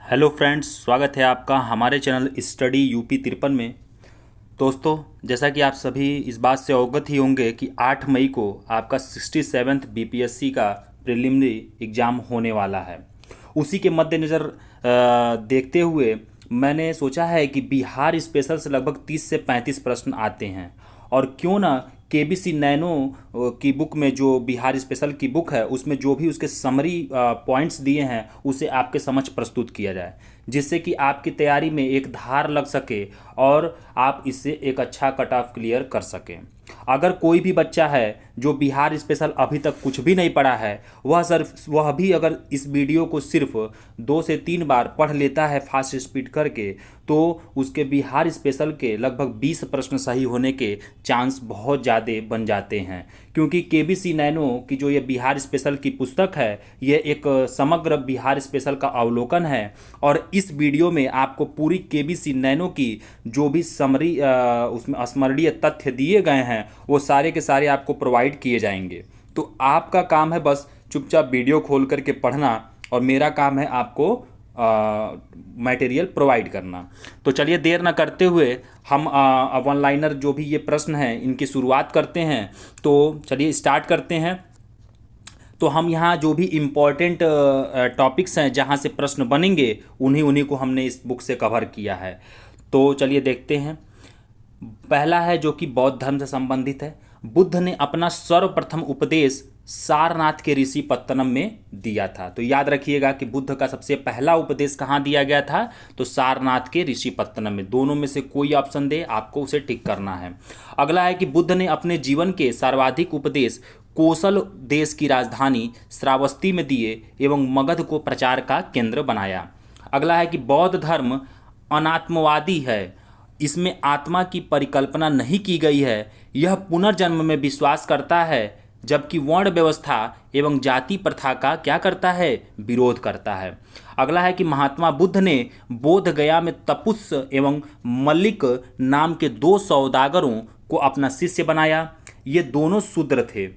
Hello friends, स्वागत है आपका हमारे चैनल स्टडी यूपी 53 में। दोस्तों, जैसा कि आप सभी इस बात से अवगत ही होंगे कि 8 मई को आपका 67th बीपीएससी का प्रीलिमिनरी एग्ज़ाम होने वाला है। उसी के मद्देनज़र देखते हुए मैंने सोचा है कि बिहार स्पेशल से लगभग 30 से 35 प्रश्न आते हैं, और क्यों ना केबीसी नैनो की बुक में, जो बिहार स्पेशल की बुक है, उसमें जो भी उसके समरी पॉइंट्स दिए हैं उसे आपके समक्ष प्रस्तुत किया जाए, जिससे कि आपकी तैयारी में एक धार लग सके और आप इससे एक अच्छा कट ऑफ क्लियर कर सकें। अगर कोई भी बच्चा है जो बिहार स्पेशल अभी तक कुछ भी नहीं पढ़ा है, वह भी अगर इस वीडियो को सिर्फ 2 से 3 बार पढ़ लेता है फास्ट स्पीड करके, तो उसके बिहार स्पेशल के लगभग 20 प्रश्न सही होने के चांस बहुत ज़्यादा बन जाते हैं। क्योंकि केबीसी नैनो की जो ये बिहार स्पेशल की पुस्तक है, ये एक समग्र बिहार स्पेशल का अवलोकन है, और इस वीडियो में आपको पूरी केबीसी नैनो की जो भी समरी उसमें स्मरणीय तथ्य दिए गए हैं वो सारे के सारे आपको प्रोवाइड किए जाएंगे। तो आपका काम है बस चुपचाप वीडियो खोल करके पढ़ना, और मेरा काम है आपको मटेरियल प्रोवाइड करना। तो चलिए देर ना करते हुए हम वन लाइनर जो भी ये प्रश्न हैं इनकी शुरुआत करते हैं। तो चलिए स्टार्ट करते हैं। तो हम यहाँ जो भी इम्पोर्टेंट टॉपिक्स हैं जहाँ से प्रश्न बनेंगे उन्हीं उन्हीं को हमने इस बुक से कवर किया है। तो चलिए देखते हैं। पहला है जो कि बौद्ध धर्म से संबंधित है। बुद्ध ने अपना सर्वप्रथम उपदेश सारनाथ के ऋषि पत्तनम में दिया था। तो याद रखिएगा कि बुद्ध का सबसे पहला उपदेश कहाँ दिया गया था, तो सारनाथ के ऋषि पत्तनम में। दोनों में से कोई ऑप्शन दे, आपको उसे टिक करना है। अगला है कि बुद्ध ने अपने जीवन के सर्वाधिक उपदेश कोसल देश की राजधानी श्रावस्ती में दिए एवं मगध को प्रचार का केंद्र बनाया। अगला है कि बौद्ध धर्म अनात्मवादी है, इसमें आत्मा की परिकल्पना नहीं की गई है। यह पुनर्जन्म में विश्वास करता है, जबकि वर्ण व्यवस्था एवं जाति प्रथा का क्या करता है, विरोध करता है। अगला है कि महात्मा बुद्ध ने बोध गया में तपुस एवं मल्लिक नाम के 2 सौदागरों को अपना शिष्य बनाया। ये दोनों शूद्र थे।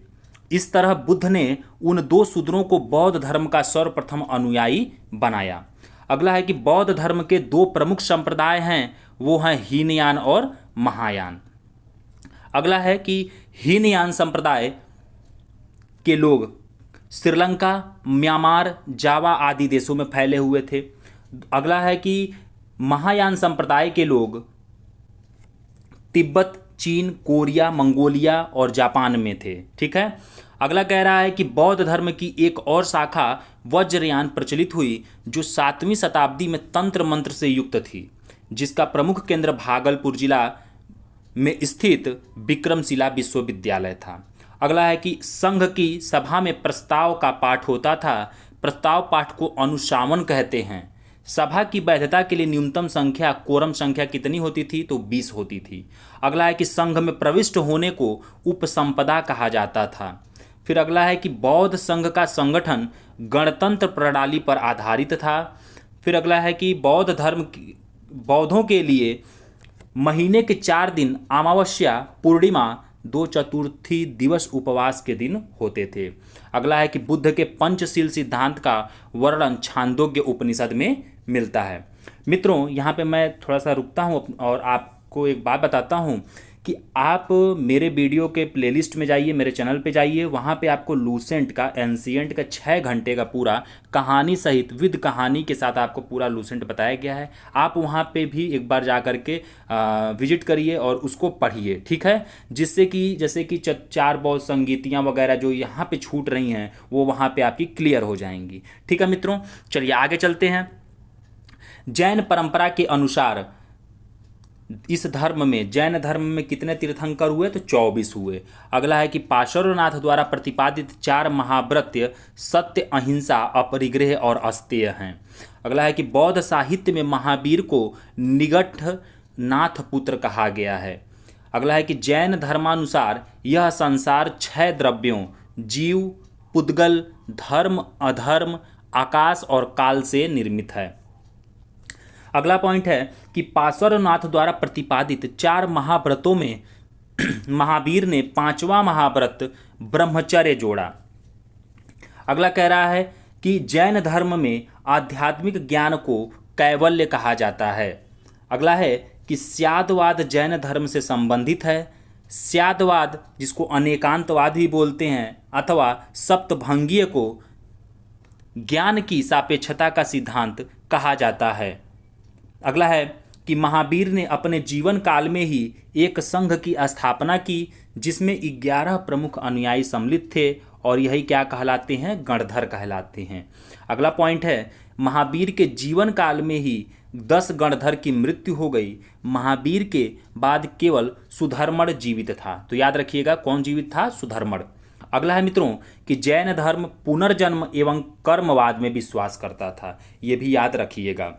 इस तरह बुद्ध ने उन 2 शूद्रों को बौद्ध धर्म का सर्वप्रथम अनुयायी बनाया। अगला है कि बौद्ध धर्म के 2 प्रमुख संप्रदाय हैं, वो हैं हीनयान और महायान। अगला है कि हीनयान संप्रदाय के लोग श्रीलंका, म्यांमार, जावा आदि देशों में फैले हुए थे। अगला है कि महायान संप्रदाय के लोग तिब्बत, चीन, कोरिया, मंगोलिया और जापान में थे। ठीक है। अगला कह रहा है कि बौद्ध धर्म की एक और शाखा वज्रयान प्रचलित हुई, जो 7वीं शताब्दी में तंत्र मंत्र से युक्त थी, जिसका प्रमुख केंद्र भागलपुर जिला में स्थित विक्रमशिला विश्वविद्यालय था। अगला है कि संघ की सभा में प्रस्ताव का पाठ होता था। प्रस्ताव पाठ को अनुशासन कहते हैं। सभा की वैधता के लिए न्यूनतम संख्या, कोरम संख्या कितनी होती थी, तो 20 होती थी। अगला है कि संघ में प्रविष्ट होने को उपसंपदा कहा जाता था। फिर अगला है कि बौद्ध संघ का संगठन गणतंत्र प्रणाली पर आधारित था। फिर अगला है कि बौद्धों के लिए महीने के 4 दिन अमावस्या, पूर्णिमा, 2 चतुर्थी दिवस उपवास के दिन होते थे। अगला है कि बुद्ध के पंचशील सिद्धांत का वर्णन छांदोग्य उपनिषद में मिलता है। मित्रों, यहाँ पे मैं थोड़ा सा रुकता हूँ और आपको एक बात बताता हूँ कि आप मेरे वीडियो के प्लेलिस्ट में जाइए, मेरे चैनल पे जाइए। वहाँ पे आपको लूसेंट का, एंशिएंट का 6 घंटे का पूरा कहानी सहित विद कहानी के साथ आपको पूरा लूसेंट बताया गया है। आप वहाँ पे भी एक बार जा करके विजिट करिए और उसको पढ़िए। ठीक है। जिससे कि जैसे कि 4 बौद्ध संगीतियाँ वगैरह जो यहाँ पे छूट रही हैं वो वहाँ पे आपकी क्लियर हो जाएंगी। ठीक है मित्रों, चलिए आगे चलते हैं। जैन परंपरा के अनुसार इस धर्म में, जैन धर्म में कितने तीर्थंकर हुए, तो 24 हुए। अगला है कि पार्श्वनाथ द्वारा प्रतिपादित 4 महाव्रत सत्य, अहिंसा, अपरिग्रह और अस्तेय हैं। अगला है कि बौद्ध साहित्य में महावीर को निगठ नाथ पुत्र कहा गया है। अगला है कि जैन धर्मानुसार यह संसार 6 द्रव्यों, जीव, पुद्गल, धर्म, अधर्म, आकाश और काल से निर्मित है। अगला पॉइंट है कि पार्श्वनाथ द्वारा प्रतिपादित 4 महाव्रतों में महावीर ने 5वां महाव्रत ब्रह्मचर्य जोड़ा। अगला कह रहा है कि जैन धर्म में आध्यात्मिक ज्ञान को कैवल्य कहा जाता है। अगला है कि स्यादवाद जैन धर्म से संबंधित है। स्यादवाद, जिसको अनेकांतवाद भी बोलते हैं, अथवा सप्तभंगीय को ज्ञान की सापेक्षता का सिद्धांत कहा जाता है। अगला है कि महावीर ने अपने जीवन काल में ही एक संघ की स्थापना की जिसमें 11 प्रमुख अनुयायी सम्मिलित थे और यही क्या कहलाते हैं, गणधर कहलाते हैं। अगला पॉइंट है, महावीर के जीवन काल में ही 10 गणधर की मृत्यु हो गई। महावीर के बाद केवल सुधर्मण जीवित था। तो याद रखिएगा कौन जीवित था, सुधर्मण। अगला है मित्रों कि जैन धर्म पुनर्जन्म एवं कर्मवाद में विश्वास करता था, ये भी याद रखिएगा।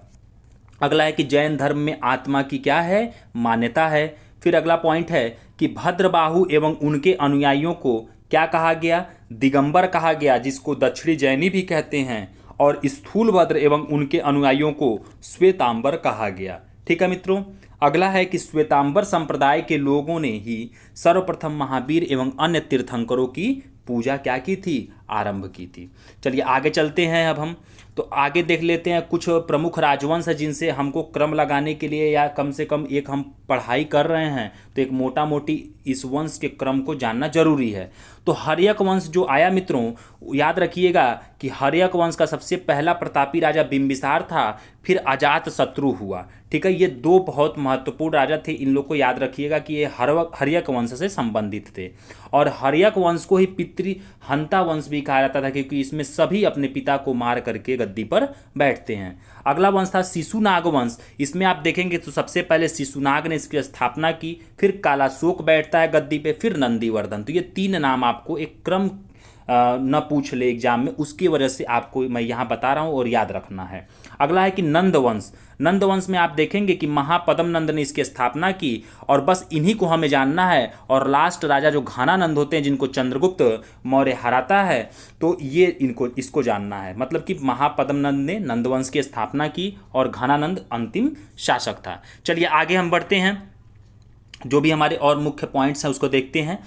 अगला है कि जैन धर्म में आत्मा की क्या है, मान्यता है। फिर अगला पॉइंट है कि भद्रबाहु एवं उनके अनुयायियों को क्या कहा गया, दिगंबर कहा गया, जिसको दक्षिणी जैनी भी कहते हैं, और स्थूलभद्र एवं उनके अनुयायियों को श्वेतांबर कहा गया। ठीक है मित्रों। अगला है कि श्वेतांबर संप्रदाय के लोगों ने ही सर्वप्रथम महावीर एवं अन्य तीर्थंकरों की पूजा क्या की थी, आरंभ की थी। चलिए आगे चलते हैं। अब हम तो आगे देख लेते हैं कुछ प्रमुख राजवंश है जिनसे हमको क्रम लगाने के लिए या कम से कम एक हम पढ़ाई कर रहे हैं तो एक मोटा मोटी इस वंश के क्रम को जानना जरूरी है। तो हर्यक वंश जो आया मित्रों, याद रखिएगा कि हर्यक वंश का सबसे पहला प्रतापी राजा बिंबिसार था, फिर अजात शत्रु हुआ। ठीक है, ये 2 बहुत महत्वपूर्ण राजा थे, इन लोग को याद रखिएगा कि ये हर्यक वंश से संबंधित थे। और हर्यक वंश को ही पितृहंता वंश भी कहा जाता था क्योंकि इसमें सभी अपने पिता को मार करके गद्दी पर बैठते हैं। अगला वंश था शिशुनाग वंश। इसमें आप देखेंगे तो सबसे पहले शिशुनाग ने इसकी स्थापना की, फिर कालाशोक बैठता है गद्दी पे, फिर नंदीवर्धन। तो ये 3 नाम आपको एक क्रम न पूछ ले एग्जाम में, उसकी वजह से आपको मैं यहाँ बता रहा हूँ और याद रखना है। अगला है कि नंद वंश। नंद वंश में आप देखेंगे कि महापद्म नंद ने इसकी स्थापना की और बस इन्हीं को हमें जानना है। और लास्ट राजा जो घानानंद होते हैं जिनको चंद्रगुप्त मौर्य हराता है, तो ये इसको जानना है। मतलब कि महापद्म नंद ने नंद वंश की स्थापना की और घानानंद अंतिम शासक था। चलिए आगे हम बढ़ते हैं, जो भी हमारे और मुख्य पॉइंट्स हैं उसको देखते हैं।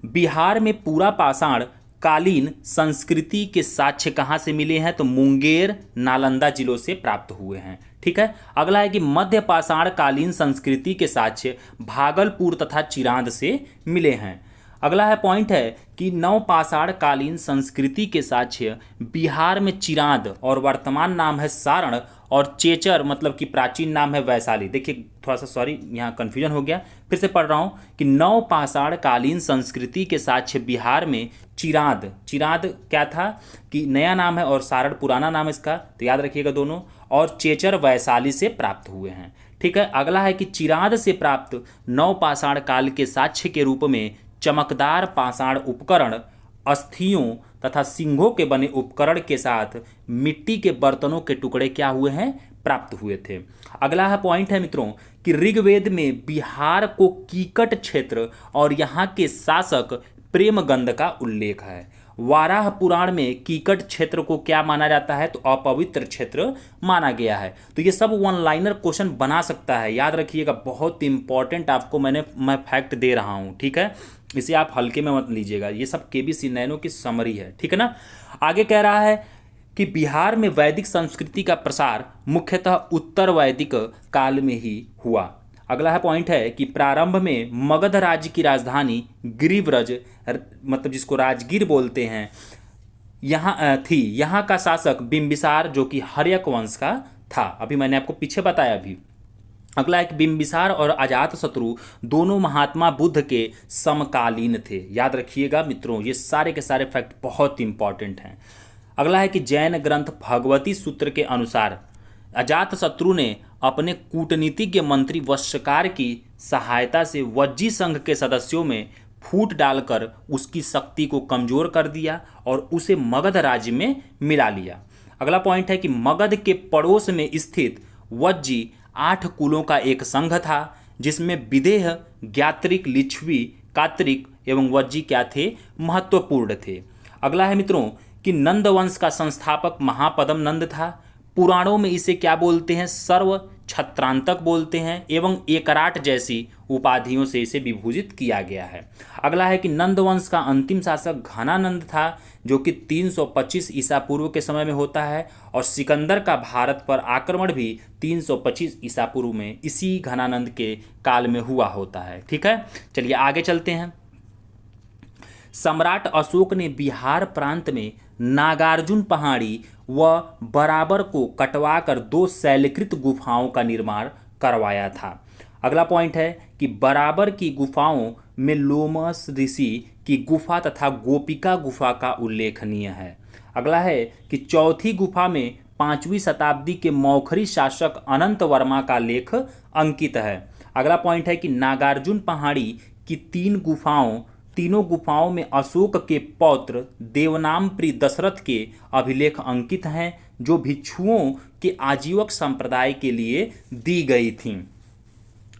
बिहार में पूरा पाषाण कालीन संस्कृति के साक्ष्य कहाँ से मिले हैं, तो मुंगेर, नालंदा जिलों से प्राप्त हुए हैं। ठीक है। अगला है कि मध्य पाषाण कालीन संस्कृति के साक्ष्य भागलपुर तथा चिरांद से मिले हैं। अगला है पॉइंट है कि नवपाषाण कालीन संस्कृति के साक्ष्य बिहार में चिरांद और वर्तमान नाम है सारण और चेचर मतलब कि प्राचीन नाम है वैशाली। देखिए थोड़ा सा सॉरी यहाँ कन्फ्यूजन हो गया, फिर से पढ़ रहा हूँ कि नवपाषाण कालीन संस्कृति के साक्ष्य बिहार में चिरांद, चिरांद क्या था कि नया नाम है और सारण पुराना नाम है इसका, तो याद रखिएगा दोनों, और चेचर वैशाली से प्राप्त हुए हैं। ठीक है। अगला है कि चिरांद से प्राप्त नवपाषाण काल के साक्ष्य के रूप में चमकदार पाषाण उपकरण, अस्थियों तथा सिंगों के बने उपकरण के साथ मिट्टी के बर्तनों के टुकड़े क्या हुए हैं, प्राप्त हुए थे। अगला है पॉइंट है मित्रों कि ऋग्वेद में बिहार को कीकट क्षेत्र और यहाँ के शासक प्रेमगंध का उल्लेख है। वाराह पुराण में कीकट क्षेत्र को क्या माना जाता है, तो अपवित्र क्षेत्र माना गया है। तो ये सब वन लाइनर क्वेश्चन बना सकता है, याद रखिएगा, बहुत इंपॉर्टेंट आपको मैं फैक्ट दे रहा हूँ। ठीक है, इसे आप हल्के में मत लीजिएगा, ये सब केबीसी नैनो की समरी है। ठीक है ना। आगे कह रहा है कि बिहार में वैदिक संस्कृति का प्रसार मुख्यतः उत्तर वैदिक काल में ही हुआ। अगला है पॉइंट है कि प्रारंभ में मगध राज्य की राजधानी गिरिव्रज मतलब जिसको राजगीर बोलते हैं यहाँ थी। यहाँ का शासक बिंबिसार जो कि हर्यक वंश का था, अभी मैंने आपको पीछे बताया भी। अगला है कि बिंबिसार और अजातशत्रु दोनों महात्मा बुद्ध के समकालीन थे। याद रखिएगा मित्रों, ये सारे के सारे फैक्ट बहुत इंपॉर्टेंट हैं। अगला है कि जैन ग्रंथ भगवती सूत्र के अनुसार अजातशत्रु ने अपने कूटनीतिज्ञ मंत्री वश्यकार की सहायता से वज्जी संघ के सदस्यों में फूट डालकर उसकी शक्ति को कमजोर कर दिया और उसे मगध राज्य में मिला लिया। अगला पॉइंट है कि मगध के पड़ोस में स्थित वज्जी 8 कुलों का एक संघ था जिसमें विदेह, ज्ञात्रिक, लिच्छवी, कात्रिक एवं वज्जी क्या थे, महत्वपूर्ण थे। अगला है मित्रों कि नंद वंश का संस्थापक महापद्म नंद था। पुराणों में इसे क्या बोलते हैं, सर्व छत्रांतक बोलते हैं एवं एकराट जैसी उपाधियों से इसे विभूषित किया गया है। अगला है कि नंद वंश का अंतिम शासक घनानंद था जो कि 325 ईसा पूर्व के समय में होता है, और सिकंदर का भारत पर आक्रमण भी 325 ईसा पूर्व में इसी घनानंद के काल में हुआ होता है। ठीक है, चलिए आगे चलते हैं। सम्राट अशोक ने बिहार प्रांत में नागार्जुन पहाड़ी व बराबर को कटवाकर 2 शैलकृत गुफाओं का निर्माण करवाया था। अगला पॉइंट है कि बराबर की गुफाओं में लोमस ऋषि की गुफा तथा गोपिका गुफा का उल्लेखनीय है। अगला है कि चौथी गुफा में 5वीं शताब्दी के मौखरी शासक अनंत वर्मा का लेख अंकित है। अगला पॉइंट है कि नागार्जुन पहाड़ी की तीनों गुफाओं में अशोक के पौत्र देवनामप्रिय दशरथ के अभिलेख अंकित हैं, जो भिक्षुओं के आजीवक संप्रदाय के लिए दी गई थीं।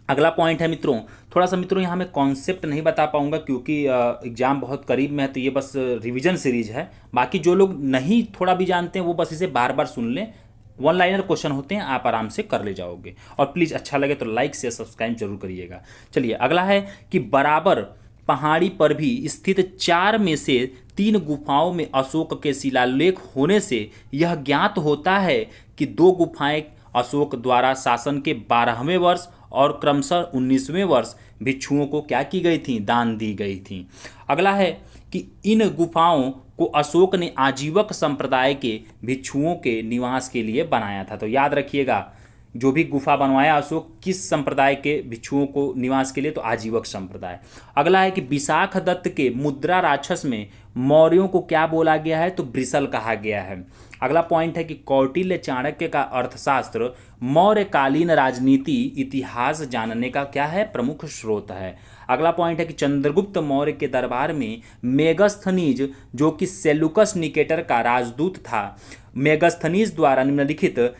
अगला पॉइंट है मित्रों, थोड़ा सा मित्रों यहाँ मैं कॉन्सेप्ट नहीं बता पाऊंगा क्योंकि एग्जाम बहुत करीब में है, तो ये बस रिवीजन सीरीज है। बाकी जो लोग नहीं थोड़ा भी जानते हैं वो बस इसे बार बार सुन लें, 1 लाइनर क्वेश्चन होते हैं, आप आराम से कर ले जाओगे। और प्लीज़ अच्छा लगे तो लाइक शेयर सब्सक्राइब जरूर करिएगा। चलिए अगला है कि बराबर पहाड़ी पर भी स्थित 4 में से 3 गुफाओं में अशोक के शिलालेख होने से यह ज्ञात होता है कि 2 गुफाएं अशोक द्वारा शासन के 12वें वर्ष और क्रमशः 19वें वर्ष भिक्षुओं को क्या की गई थी, दान दी गई थी। अगला है कि इन गुफाओं को अशोक ने आजीवक संप्रदाय के भिक्षुओं के निवास के लिए बनाया था। तो याद रखिएगा, जो भी गुफा बनवाया अशोक किस संप्रदाय के भिक्षुओं को निवास के लिए, तो आजीवक संप्रदाय। अगला है कि विशाख दत्त के मुद्रा राक्षस में मौर्यों को क्या बोला गया है, तो ब्रिसल कहा गया है। अगला पॉइंट है कि कौटिल्य चाणक्य का अर्थशास्त्र मौर्यकालीन राजनीति इतिहास जानने का क्या है, प्रमुख स्रोत है। अगला पॉइंट है कि चंद्रगुप्त मौर्य के दरबार में मेगस्थनीज, जो कि सेल्यूकस निकेटर का राजदूत था, मेगस्थनीज द्वारा निम्नलिखित,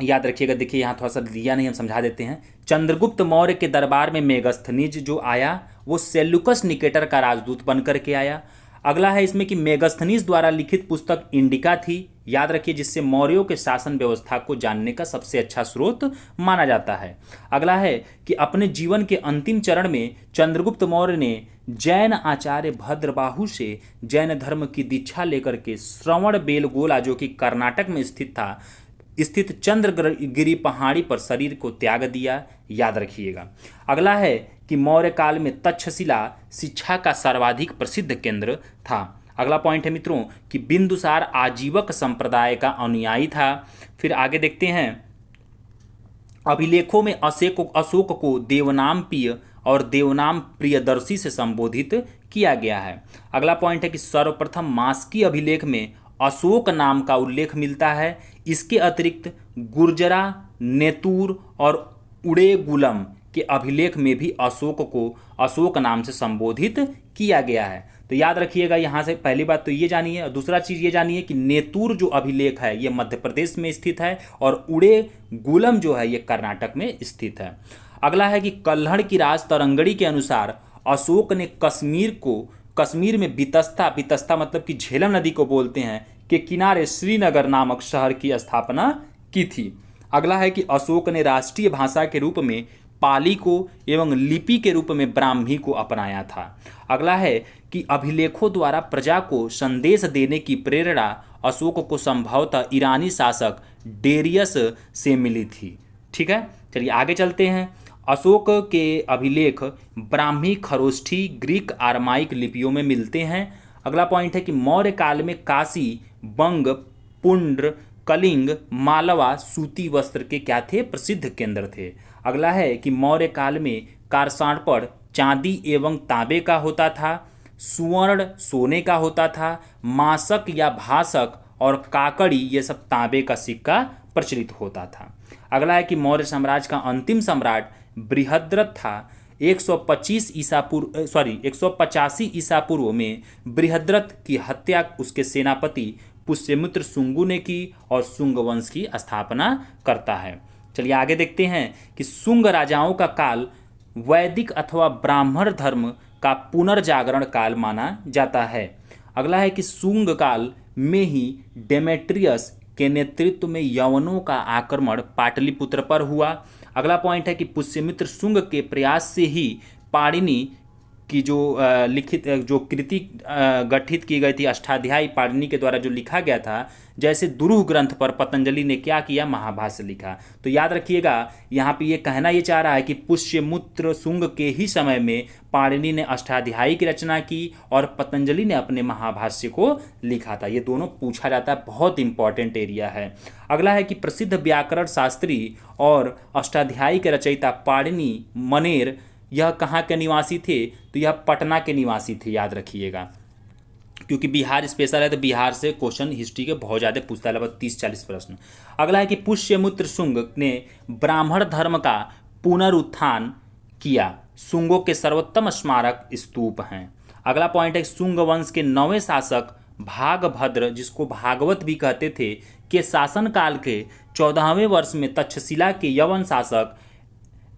याद रखिएगा, देखिए यहाँ थोड़ा सा दिया नहीं, हम समझा देते हैं। चंद्रगुप्त मौर्य के दरबार में मेगस्थनीज जो आया वो सेल्यूकस निकेटर का राजदूत बनकर के आया। अगला है इसमें कि मेगस्थनीज द्वारा लिखित पुस्तक इंडिका थी, याद रखिए, जिससे मौर्यों के शासन व्यवस्था को जानने का सबसे अच्छा स्रोत माना जाता है। अगला है कि अपने जीवन के अंतिम चरण में चंद्रगुप्त मौर्य ने जैन आचार्य भद्रबाहु से जैन धर्म की दीक्षा लेकर के श्रवण बेलगोला, जो कि कर्नाटक में स्थित चंद्रगिरी पहाड़ी पर शरीर को त्याग दिया, याद रखिएगा। अगला है कि मौर्य काल में तक्षशिला शिक्षा का सर्वाधिक प्रसिद्ध केंद्र था। अगला पॉइंट है मित्रों कि बिंदुसार आजीवक संप्रदाय का अनुयायी था। फिर आगे देखते हैं, अभिलेखों में अशोक को देवनामप्रिय और देवनाम प्रियदर्शी से संबोधित किया गया है। अगला पॉइंट है कि सर्वप्रथम मास्की अभिलेख में अशोक नाम का उल्लेख मिलता है। इसके अतिरिक्त गुर्जरा, नेतूर और उड़ेगुलम के अभिलेख में भी अशोक को अशोक नाम से संबोधित किया गया है। तो याद रखिएगा, यहाँ से पहली बात तो ये जानिए, और दूसरा चीज़ ये जानिए कि नेतूर जो अभिलेख है ये मध्य प्रदेश में स्थित है, और उड़ेगुलम जो है ये कर्नाटक में स्थित है। अगला है कि कल्हड़ की राज तरंगड़ी के अनुसार अशोक ने कश्मीर में बितस्ता मतलब कि झेलम नदी को बोलते हैं, के किनारे श्रीनगर नामक शहर की स्थापना की थी। अगला है कि अशोक ने राष्ट्रीय भाषा के रूप में पाली को एवं लिपि के रूप में ब्राह्मी को अपनाया था। अगला है कि अभिलेखों द्वारा प्रजा को संदेश देने की प्रेरणा अशोक को संभवतः ईरानी शासक डेरियस से मिली थी। ठीक है, चलिए आगे चलते हैं। अशोक के अभिलेख ब्राह्मी, खरोष्ठी, ग्रीक, आरमाइक लिपियों में मिलते हैं। अगला पॉइंट है कि मौर्य काल में काशी, बंग, पुंड्र, कलिंग, मालवा सूती वस्त्र के क्या थे, प्रसिद्ध केंद्र थे। अगला है कि मौर्य काल में कारसांपड़ चांदी एवं तांबे का होता था, सुवर्ण सोने का होता था, मासक या भासक और काकड़ी ये सब तांबे का सिक्का प्रचलित होता था। अगला है कि मौर्य साम्राज्य का अंतिम सम्राट बृहद्रथ था। 185 ईसा पूर्व में बृहद्रथ की हत्या उसके सेनापति पुष्यमित्र शुंगु ने की और शुंग वंश की स्थापना करता है। चलिए आगे देखते हैं कि शुंग राजाओं का काल वैदिक अथवा ब्राह्मण धर्म का पुनर्जागरण काल माना जाता है। अगला है कि शुंग काल में ही डेमेट्रियस के नेतृत्व में यवनों का आक्रमण पाटलिपुत्र पर हुआ। अगला पॉइंट है कि पुष्यमित्र शुंग के प्रयास से ही पाणिनि की जो लिखित जो कृति गठित की गई थी अष्टाध्यायी पाणिनि के द्वारा जो लिखा गया था, जैसे दुरूह ग्रंथ पर पतंजलि ने क्या किया, महाभाष्य लिखा। तो याद रखिएगा, यहाँ पे ये कहना ये चाह रहा है कि पुष्यमुत्र शुंग के ही समय में पाणिनि ने अष्टाध्यायी की रचना की और पतंजलि ने अपने महाभाष्य को लिखा था। ये दोनों पूछा जाता है, बहुत इंपॉर्टेंट एरिया है। अगला है कि प्रसिद्ध व्याकरण शास्त्री और अष्टाध्यायी के रचयिता पाणिनि मनेर यह कहाँ के निवासी थे, तो यह पटना के निवासी थे, याद रखिएगा, क्योंकि बिहार स्पेशल है तो बिहार से क्वेश्चन हिस्ट्री के बहुत ज़्यादा पूछता है, लगभग 30-40 प्रश्न। अगला है कि पुष्यमुत्र शुंग ने ब्राह्मण धर्म का पुनरुत्थान किया, शुंगों के सर्वोत्तम स्मारक स्तूप हैं। अगला पॉइंट है शुंग वंश के 9वें शासक भागभद्र, जिसको भागवत भी कहते थे, के शासनकाल के 14वें वर्ष में तक्षशिला के यवन शासक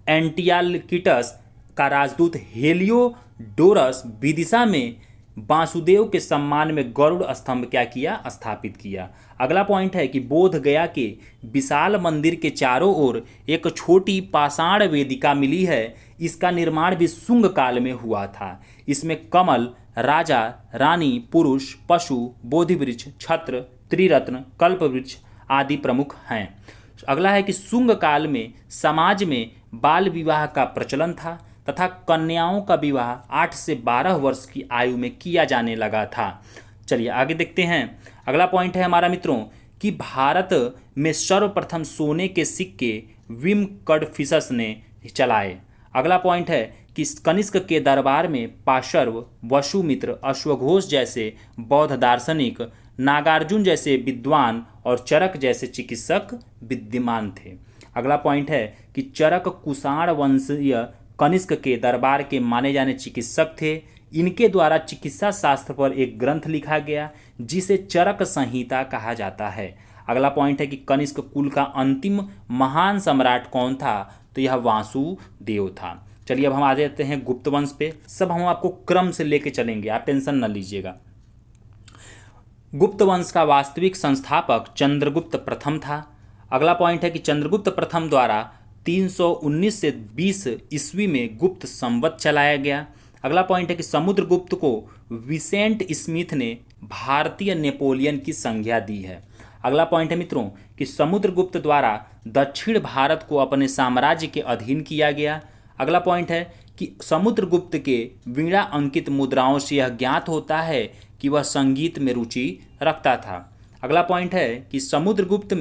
एंटियालकिटस का राजदूत हेलियोडोरस विदिशा में वासुदेव के सम्मान में गरुड़ स्तंभ क्या किया, स्थापित किया। अगला पॉइंट है कि बोध गया के विशाल मंदिर के चारों ओर एक छोटी पाषाण वेदिका मिली है, इसका निर्माण भी शुंग काल में हुआ था। इसमें कमल, राजा, रानी, पुरुष, पशु, बोधिवृक्ष, छत्र, त्रिरत्न, कल्पवृक्ष आदि प्रमुख हैं। अगला है कि शुंग काल में समाज में बाल विवाह का प्रचलन था तथा कन्याओं का विवाह 8 से 12 वर्ष की आयु में किया जाने लगा था। चलिए आगे देखते हैं। अगला पॉइंट है हमारा मित्रों कि भारत में सर्वप्रथम सोने के सिक्के विम कडफिसस ने चलाए। अगला पॉइंट है कि कनिष्क के दरबार में पाशर्व, वसुमित्र, अश्वघोष जैसे बौद्ध दार्शनिक, नागार्जुन जैसे विद्वान और चरक जैसे चिकित्सक विद्यमान थे। अगला पॉइंट है कि चरक कुषाण वंशीय कनिष्क के दरबार के माने जाने चिकित्सक थे। इनके द्वारा चिकित्सा शास्त्र पर एक ग्रंथ लिखा गया जिसे चरक संहिता कहा जाता है। अगला पॉइंट है कि कनिष्क कुल का अंतिम महान सम्राट कौन था, तो यह वासुदेव था। चलिए अब हम आ जाते हैं गुप्त वंश पे। सब हम आपको क्रम से लेके चलेंगे, आप टेंशन न लीजिएगा। गुप्त वंश का वास्तविक संस्थापक चंद्रगुप्त प्रथम था। अगला पॉइंट है कि चंद्रगुप्त प्रथम द्वारा 319 से 20 ईस्वी में गुप्त संवत चलाया गया। अगला पॉइंट है कि समुद्रगुप्त को विसेंट स्मिथ ने भारतीय नेपोलियन की संज्ञा दी है। अगला पॉइंट है मित्रों कि समुद्रगुप्त द्वारा दक्षिण भारत को अपने साम्राज्य के अधीन किया गया। अगला पॉइंट है कि समुद्रगुप्त के वीणा अंकित मुद्राओं से यह ज्ञात होता है कि वह संगीत में रुचि रखता था। अगला पॉइंट है कि समुद्रगुप्त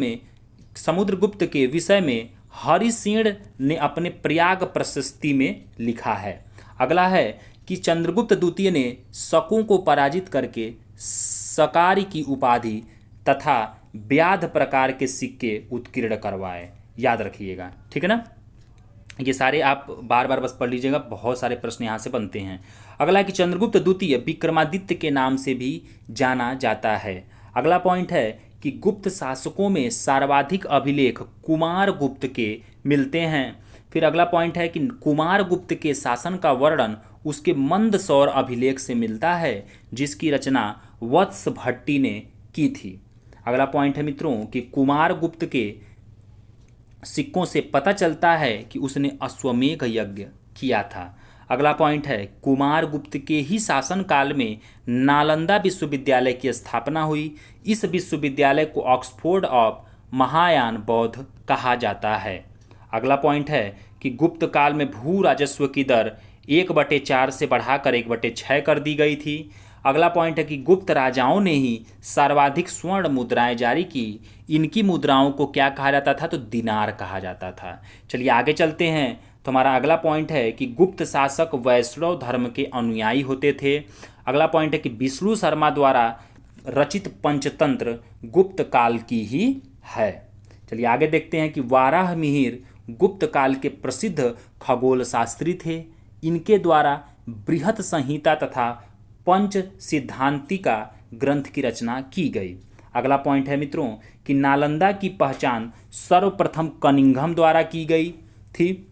के विषय में हरिसेन ने अपने प्रयाग प्रशस्ति में लिखा है। अगला है कि चंद्रगुप्त द्वितीय ने शकों को पराजित करके सकारी की उपाधि तथा व्याध प्रकार के सिक्के उत्कीर्ण करवाए। याद रखिएगा, ठीक है ना। ये सारे आप बार बार बस पढ़ लीजिएगा, बहुत सारे प्रश्न यहाँ से बनते हैं। अगला है कि चंद्रगुप्त द्वितीय विक्रमादित्य के नाम से भी जाना जाता है। अगला पॉइंट है कि गुप्त शासकों में सर्वाधिक अभिलेख कुमार गुप्त के मिलते हैं। फिर अगला पॉइंट है कि कुमार गुप्त के शासन का वर्णन उसके मंदसौर अभिलेख से मिलता है जिसकी रचना वत्स भट्टी ने की थी। अगला पॉइंट है मित्रों कि कुमार गुप्त के सिक्कों से पता चलता है कि उसने अश्वमेध यज्ञ किया था। अगला पॉइंट है कुमार गुप्त के ही शासन काल में नालंदा विश्वविद्यालय की स्थापना हुई। इस विश्वविद्यालय को ऑक्सफोर्ड ऑफ महायान बौद्ध कहा जाता है। अगला पॉइंट है कि गुप्त काल में भू राजस्व की दर 1/4 से बढ़ाकर 1/6 कर दी गई थी। अगला पॉइंट है कि गुप्त राजाओं ने ही सर्वाधिक स्वर्ण मुद्राएं जारी की। इनकी मुद्राओं को क्या कहा जाता था, तो दिनार कहा जाता था। चलिए आगे चलते हैं। तो हमारा अगला पॉइंट है कि गुप्त शासक वैष्णव धर्म के अनुयायी होते थे। अगला पॉइंट है कि विष्णु शर्मा द्वारा रचित पंचतंत्र गुप्त काल की ही है। चलिए आगे देखते हैं कि वाराह मिहिर गुप्त काल के प्रसिद्ध खगोल शास्त्री थे। इनके द्वारा बृहत संहिता तथा पंच सिद्धांतिका ग्रंथ की रचना की गई। अगला पॉइंट है मित्रों कि नालंदा की पहचान सर्वप्रथम कनिंघम द्वारा की गई थी।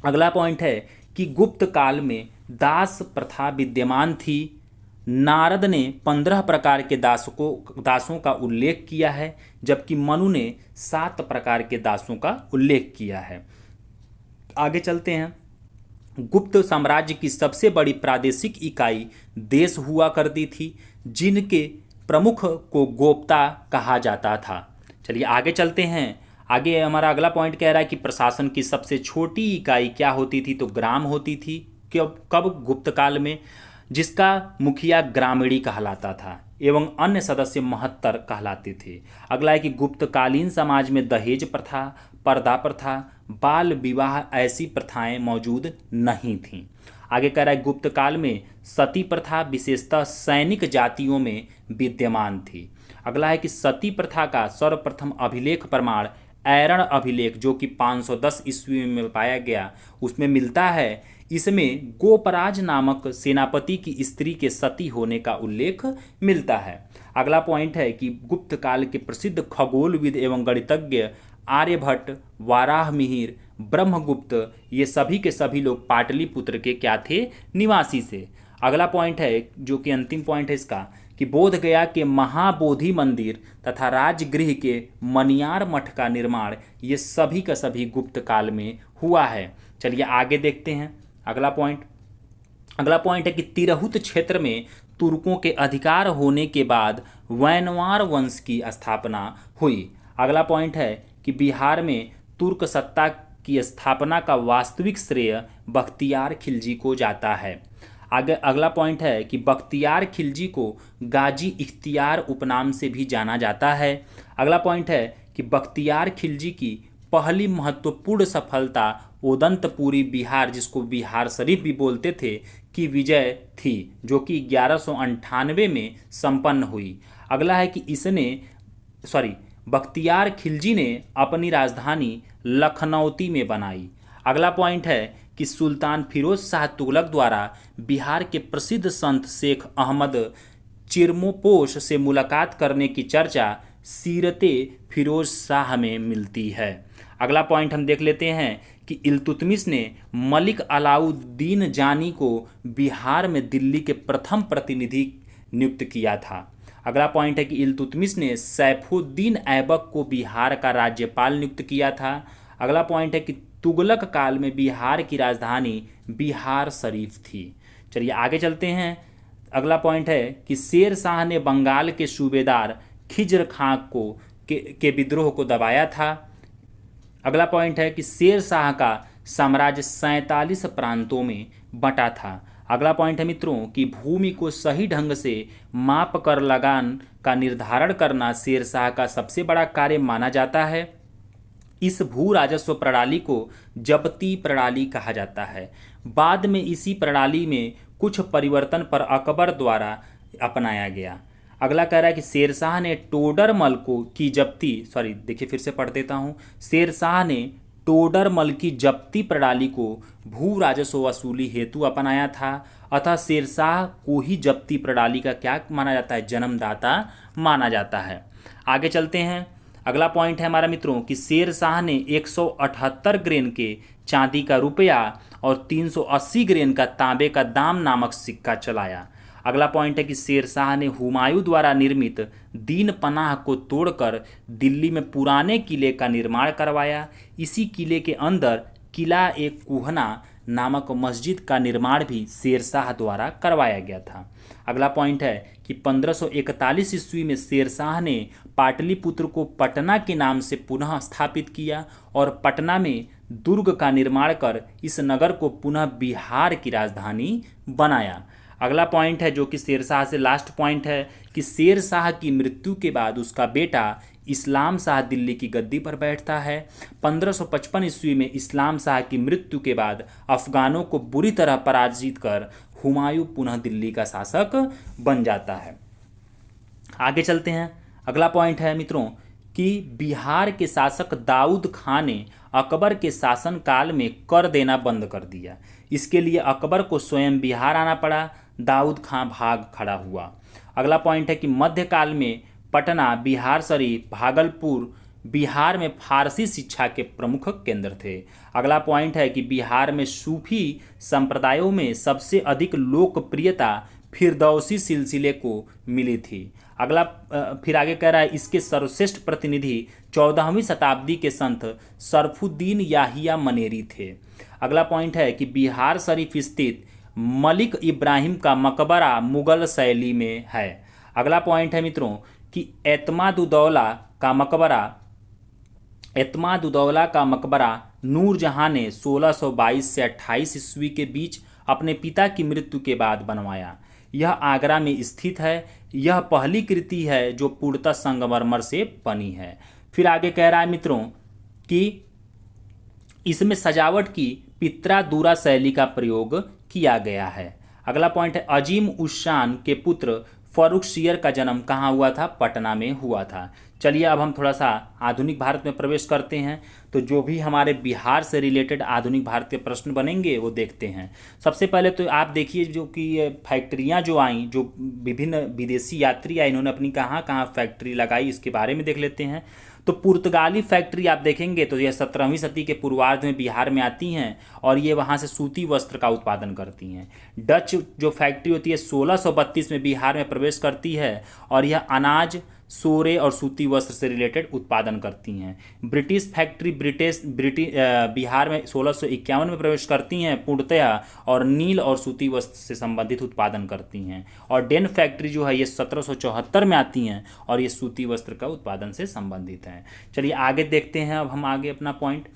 अगला पॉइंट है कि गुप्त काल में दास प्रथा विद्यमान थी। नारद ने 15 प्रकार के दासों का उल्लेख किया है, जबकि मनु ने 7 प्रकार के दासों का उल्लेख किया है। आगे चलते हैं। गुप्त साम्राज्य की सबसे बड़ी प्रादेशिक इकाई देश हुआ करती थी, जिनके प्रमुख को गोप्ता कहा जाता था। चलिए आगे चलते हैं। आगे हमारा अगला पॉइंट कह रहा है कि प्रशासन की सबसे छोटी इकाई क्या होती थी, तो ग्राम होती थी। कब कब गुप्त काल में, जिसका मुखिया ग्रामीणी कहलाता था एवं अन्य सदस्य महत्तर कहलाते थे। अगला है कि गुप्तकालीन समाज में दहेज प्रथा, पर्दा प्रथा, बाल विवाह ऐसी प्रथाएं मौजूद नहीं थीं। आगे कह रहा है गुप्त काल में सती प्रथा विशेषतः सैनिक जातियों में विद्यमान थी। अगला है कि सती प्रथा का सर्वप्रथम अभिलेख प्रमाण ऐरण अभिलेख जो कि 510 ईस्वी में पाया गया, उसमें मिलता है। इसमें गोपराज नामक सेनापति की स्त्री के सती होने का उल्लेख मिलता है। अगला पॉइंट है कि गुप्त काल के प्रसिद्ध खगोलविद एवं गणितज्ञ आर्यभट्ट, वाराहमिहिर, ब्रह्मगुप्त, ये सभी के सभी लोग पाटलिपुत्र के क्या थे, निवासी थे। अगला पॉइंट है जो कि अंतिम पॉइंट है इसका, कि बोध गया के महाबोधि मंदिर तथा राजगृह के मनियार मठ का निर्माण ये सभी का सभी गुप्त काल में हुआ है। चलिए आगे देखते हैं अगला पॉइंट है कि तिरहुत क्षेत्र में तुर्कों के अधिकार होने के बाद वैनवार वंश की स्थापना हुई। अगला पॉइंट है कि बिहार में तुर्क सत्ता की स्थापना का वास्तविक श्रेय बख्तियार खिलजी को जाता है। आगे अगला पॉइंट है कि बख्तियार खिलजी को गाजी इख्तियार उपनाम से भी जाना जाता है। अगला पॉइंट है कि बख्तियार खिलजी की पहली महत्वपूर्ण सफलता ओदंतपुरी बिहार, जिसको बिहार शरीफ भी बोलते थे, की विजय थी, जो कि 1198 में संपन्न हुई। अगला है कि बख्तियार खिलजी ने अपनी राजधानी लखनौती में बनाई। अगला पॉइंट है कि सुल्तान फिरोज शाह तुगलक द्वारा बिहार के प्रसिद्ध संत शेख अहमद चिरमोपोश से मुलाकात करने की चर्चा सीरते फिरोज शाह में मिलती है। अगला पॉइंट हम देख लेते हैं कि इल्तुतमिश ने मलिक अलाउद्दीन जानी को बिहार में दिल्ली के प्रथम प्रतिनिधि नियुक्त किया था। अगला पॉइंट है कि इल्तुतमिश ने सैफुद्दीन ऐबक को बिहार का राज्यपाल नियुक्त किया था। अगला पॉइंट है कि तुगलक काल में बिहार की राजधानी बिहार शरीफ थी। चलिए आगे चलते हैं। अगला पॉइंट है कि शेर शाह ने बंगाल के सूबेदार खिज्र खां के विद्रोह को दबाया था। अगला पॉइंट है कि शेर शाह का साम्राज्य 47 प्रांतों में बंटा था। अगला पॉइंट है मित्रों कि भूमि को सही ढंग से माप कर लगान का निर्धारण करना शेर शाह का सबसे बड़ा कार्य माना जाता है। इस भू राजस्व प्रणाली को जब्ती प्रणाली कहा जाता है। बाद में इसी प्रणाली में कुछ परिवर्तन पर अकबर द्वारा अपनाया गया। अगला कह रहा है कि शेरशाह ने टोडरमल की जब्ती देखिए फिर से पढ़ देता हूँ। शेरशाह ने टोडरमल की जब्ती प्रणाली को भू राजस्व वसूली हेतु अपनाया था। अतः शेरशाह को ही जब्ती प्रणाली का क्या माना जाता है, जन्मदाता माना जाता है। आगे चलते हैं। अगला पॉइंट है हमारा मित्रों कि शेरशाह ने 178 ग्रेन के चांदी का रुपया और 380 ग्रेन का तांबे का दाम नामक सिक्का चलाया। अगला पॉइंट है कि शेरशाह ने हुमायूं द्वारा निर्मित दीन पनाह को तोड़कर दिल्ली में पुराने किले का निर्माण करवाया। इसी किले के अंदर किला एक कुहना नामक मस्जिद का निर्माण भी शेरशाह द्वारा करवाया गया था। अगला पॉइंट है कि 1541 ईस्वी में शेरशाह ने पाटलिपुत्र को पटना के नाम से पुनः स्थापित किया और पटना में दुर्ग का निर्माण कर इस नगर को पुनः बिहार की राजधानी बनाया। अगला पॉइंट है जो कि शेरशाह से लास्ट पॉइंट है कि शेरशाह की मृत्यु के बाद उसका बेटा इस्लाम शाह दिल्ली की गद्दी पर बैठता है। 1555 ईस्वी में इस्लाम शाह की मृत्यु के बाद अफगानों को बुरी तरह पराजित कर हुमायूं पुनः दिल्ली का शासक बन जाता है। आगे चलते हैं। अगला पॉइंट है मित्रों कि बिहार के शासक दाऊद खां ने अकबर के शासन काल में कर देना बंद कर दिया। इसके लिए अकबर को स्वयं बिहार आना पड़ा। दाऊद खां भाग खड़ा हुआ। अगला पॉइंट है कि मध्यकाल में पटना, बिहार शरीफ, भागलपुर बिहार में फारसी शिक्षा के प्रमुख केंद्र थे। अगला पॉइंट है कि बिहार में सूफी संप्रदायों में सबसे अधिक लोकप्रियता फिरदौसी सिलसिले को मिली थी। अगला फिर आगे कह रहा है इसके सर्वश्रेष्ठ प्रतिनिधि 14वीं शताब्दी के संत सरफुद्दीन याहिया मनेरी थे। अगला पॉइंट है कि बिहार शरीफ स्थित मलिक इब्राहिम का मकबरा मुगल शैली में है। अगला पॉइंट है मित्रों कि एतमादुद्दौला का मकबरा नूरजहां ने 1622 से 28 ईस्वी के बीच अपने पिता की मृत्यु के बाद बनवाया। यह आगरा में स्थित है। यह पहली कृति है जो पूर्णतः संगमरमर से बनी है। फिर आगे कह रहा है मित्रों कि इसमें सजावट की पित्रा-दूरा शैली का प्रयोग किया गया है। अगला पॉइंट है अजीम उस-शान के पुत्र फर्रुखसियर का जन्म कहाँ हुआ था? पटना में हुआ था। चलिए अब हम थोड़ा सा आधुनिक भारत में प्रवेश करते हैं, तो जो भी हमारे बिहार से रिलेटेड आधुनिक भारत के प्रश्न बनेंगे वो देखते हैं। सबसे पहले तो आप देखिए जो कि ये फैक्ट्रियाँ जो आईं, जो विभिन्न विदेशी यात्री आए, इन्होंने अपनी कहाँ कहाँ फैक्ट्री लगाई, इसके बारे में देख लेते हैं। तो पुर्तगाली फैक्ट्री आप देखेंगे तो यह 17वीं सदी के पूर्वार्ध में बिहार में आती हैं और ये वहाँ से सूती वस्त्र का उत्पादन करती हैं। डच जो फैक्ट्री होती है 1632 में बिहार में प्रवेश करती है और यह अनाज, सोरे और सूती वस्त्र से रिलेटेड उत्पादन करती हैं। ब्रिटिश फैक्ट्री बिहार में 1651 में प्रवेश करती हैं पूर्णतया और नील और सूती वस्त्र से संबंधित उत्पादन करती हैं। और डेन फैक्ट्री जो है ये 1774 में आती हैं और ये सूती वस्त्र का उत्पादन से संबंधित हैं। चलिए आगे देखते हैं अब हम आगे अपना पॉइंट।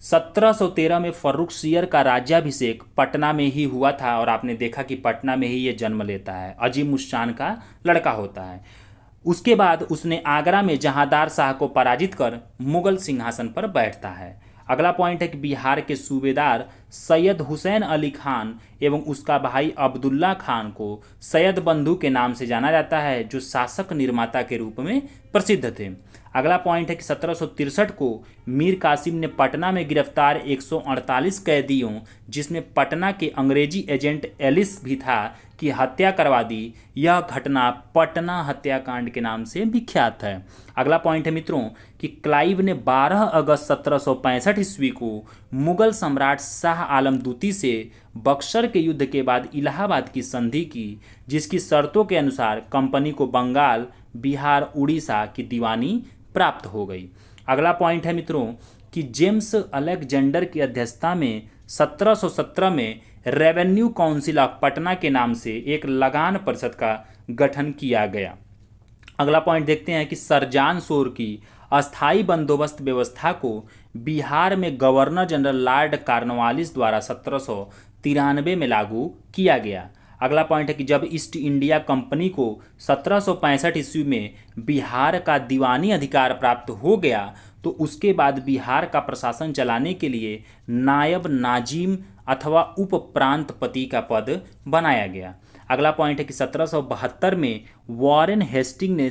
1713 में फर्रुखसियर का राज्याभिषेक पटना में ही हुआ था और आपने देखा कि पटना में ही ये जन्म लेता है, अजीम उस-शान का लड़का होता है। उसके बाद उसने आगरा में जहांदार शाह को पराजित कर मुगल सिंहासन पर बैठता है। अगला पॉइंट है कि बिहार के सूबेदार सैयद हुसैन अली खान एवं उसका भाई अब्दुल्ला खान को सैयद बंधु के नाम से जाना जाता है, जो शासक निर्माता के रूप में प्रसिद्ध थे। अगला पॉइंट है कि 1763 को मीर कासिम ने पटना में गिरफ्तार 148 कैदियों, जिसमें पटना के अंग्रेजी एजेंट एलिस भी था, की हत्या करवा दी। यह घटना पटना हत्याकांड के नाम से विख्यात है। अगला पॉइंट है मित्रों कि क्लाइव ने 12 अगस्त 1765 ईस्वी को मुगल सम्राट शाह आलम द्वितीय से बक्सर के युद्ध के बाद इलाहाबाद की संधि की, जिसकी शर्तों के अनुसार कंपनी को बंगाल, बिहार, उड़ीसा की दीवानी प्राप्त हो गई। अगला पॉइंट है मित्रों कि जेम्स अलेक्जेंडर की अध्यक्षता में 1717 में रेवेन्यू काउंसिल ऑफ पटना के नाम से एक लगान परिषद का गठन किया गया। अगला पॉइंट देखते हैं कि सरजान शोर की अस्थायी बंदोबस्त व्यवस्था को बिहार में गवर्नर जनरल लॉर्ड कॉर्नवालिस द्वारा 1793 में लागू किया गया। अगला पॉइंट है कि जब ईस्ट इंडिया कंपनी को 1765 ईस्वी में बिहार का दीवानी अधिकार प्राप्त हो गया तो उसके बाद बिहार का प्रशासन चलाने के लिए नायब नाजिम अथवा उप प्रांतपति का पद बनाया गया। अगला पॉइंट है कि 1772 में वॉरेन हेस्टिंग ने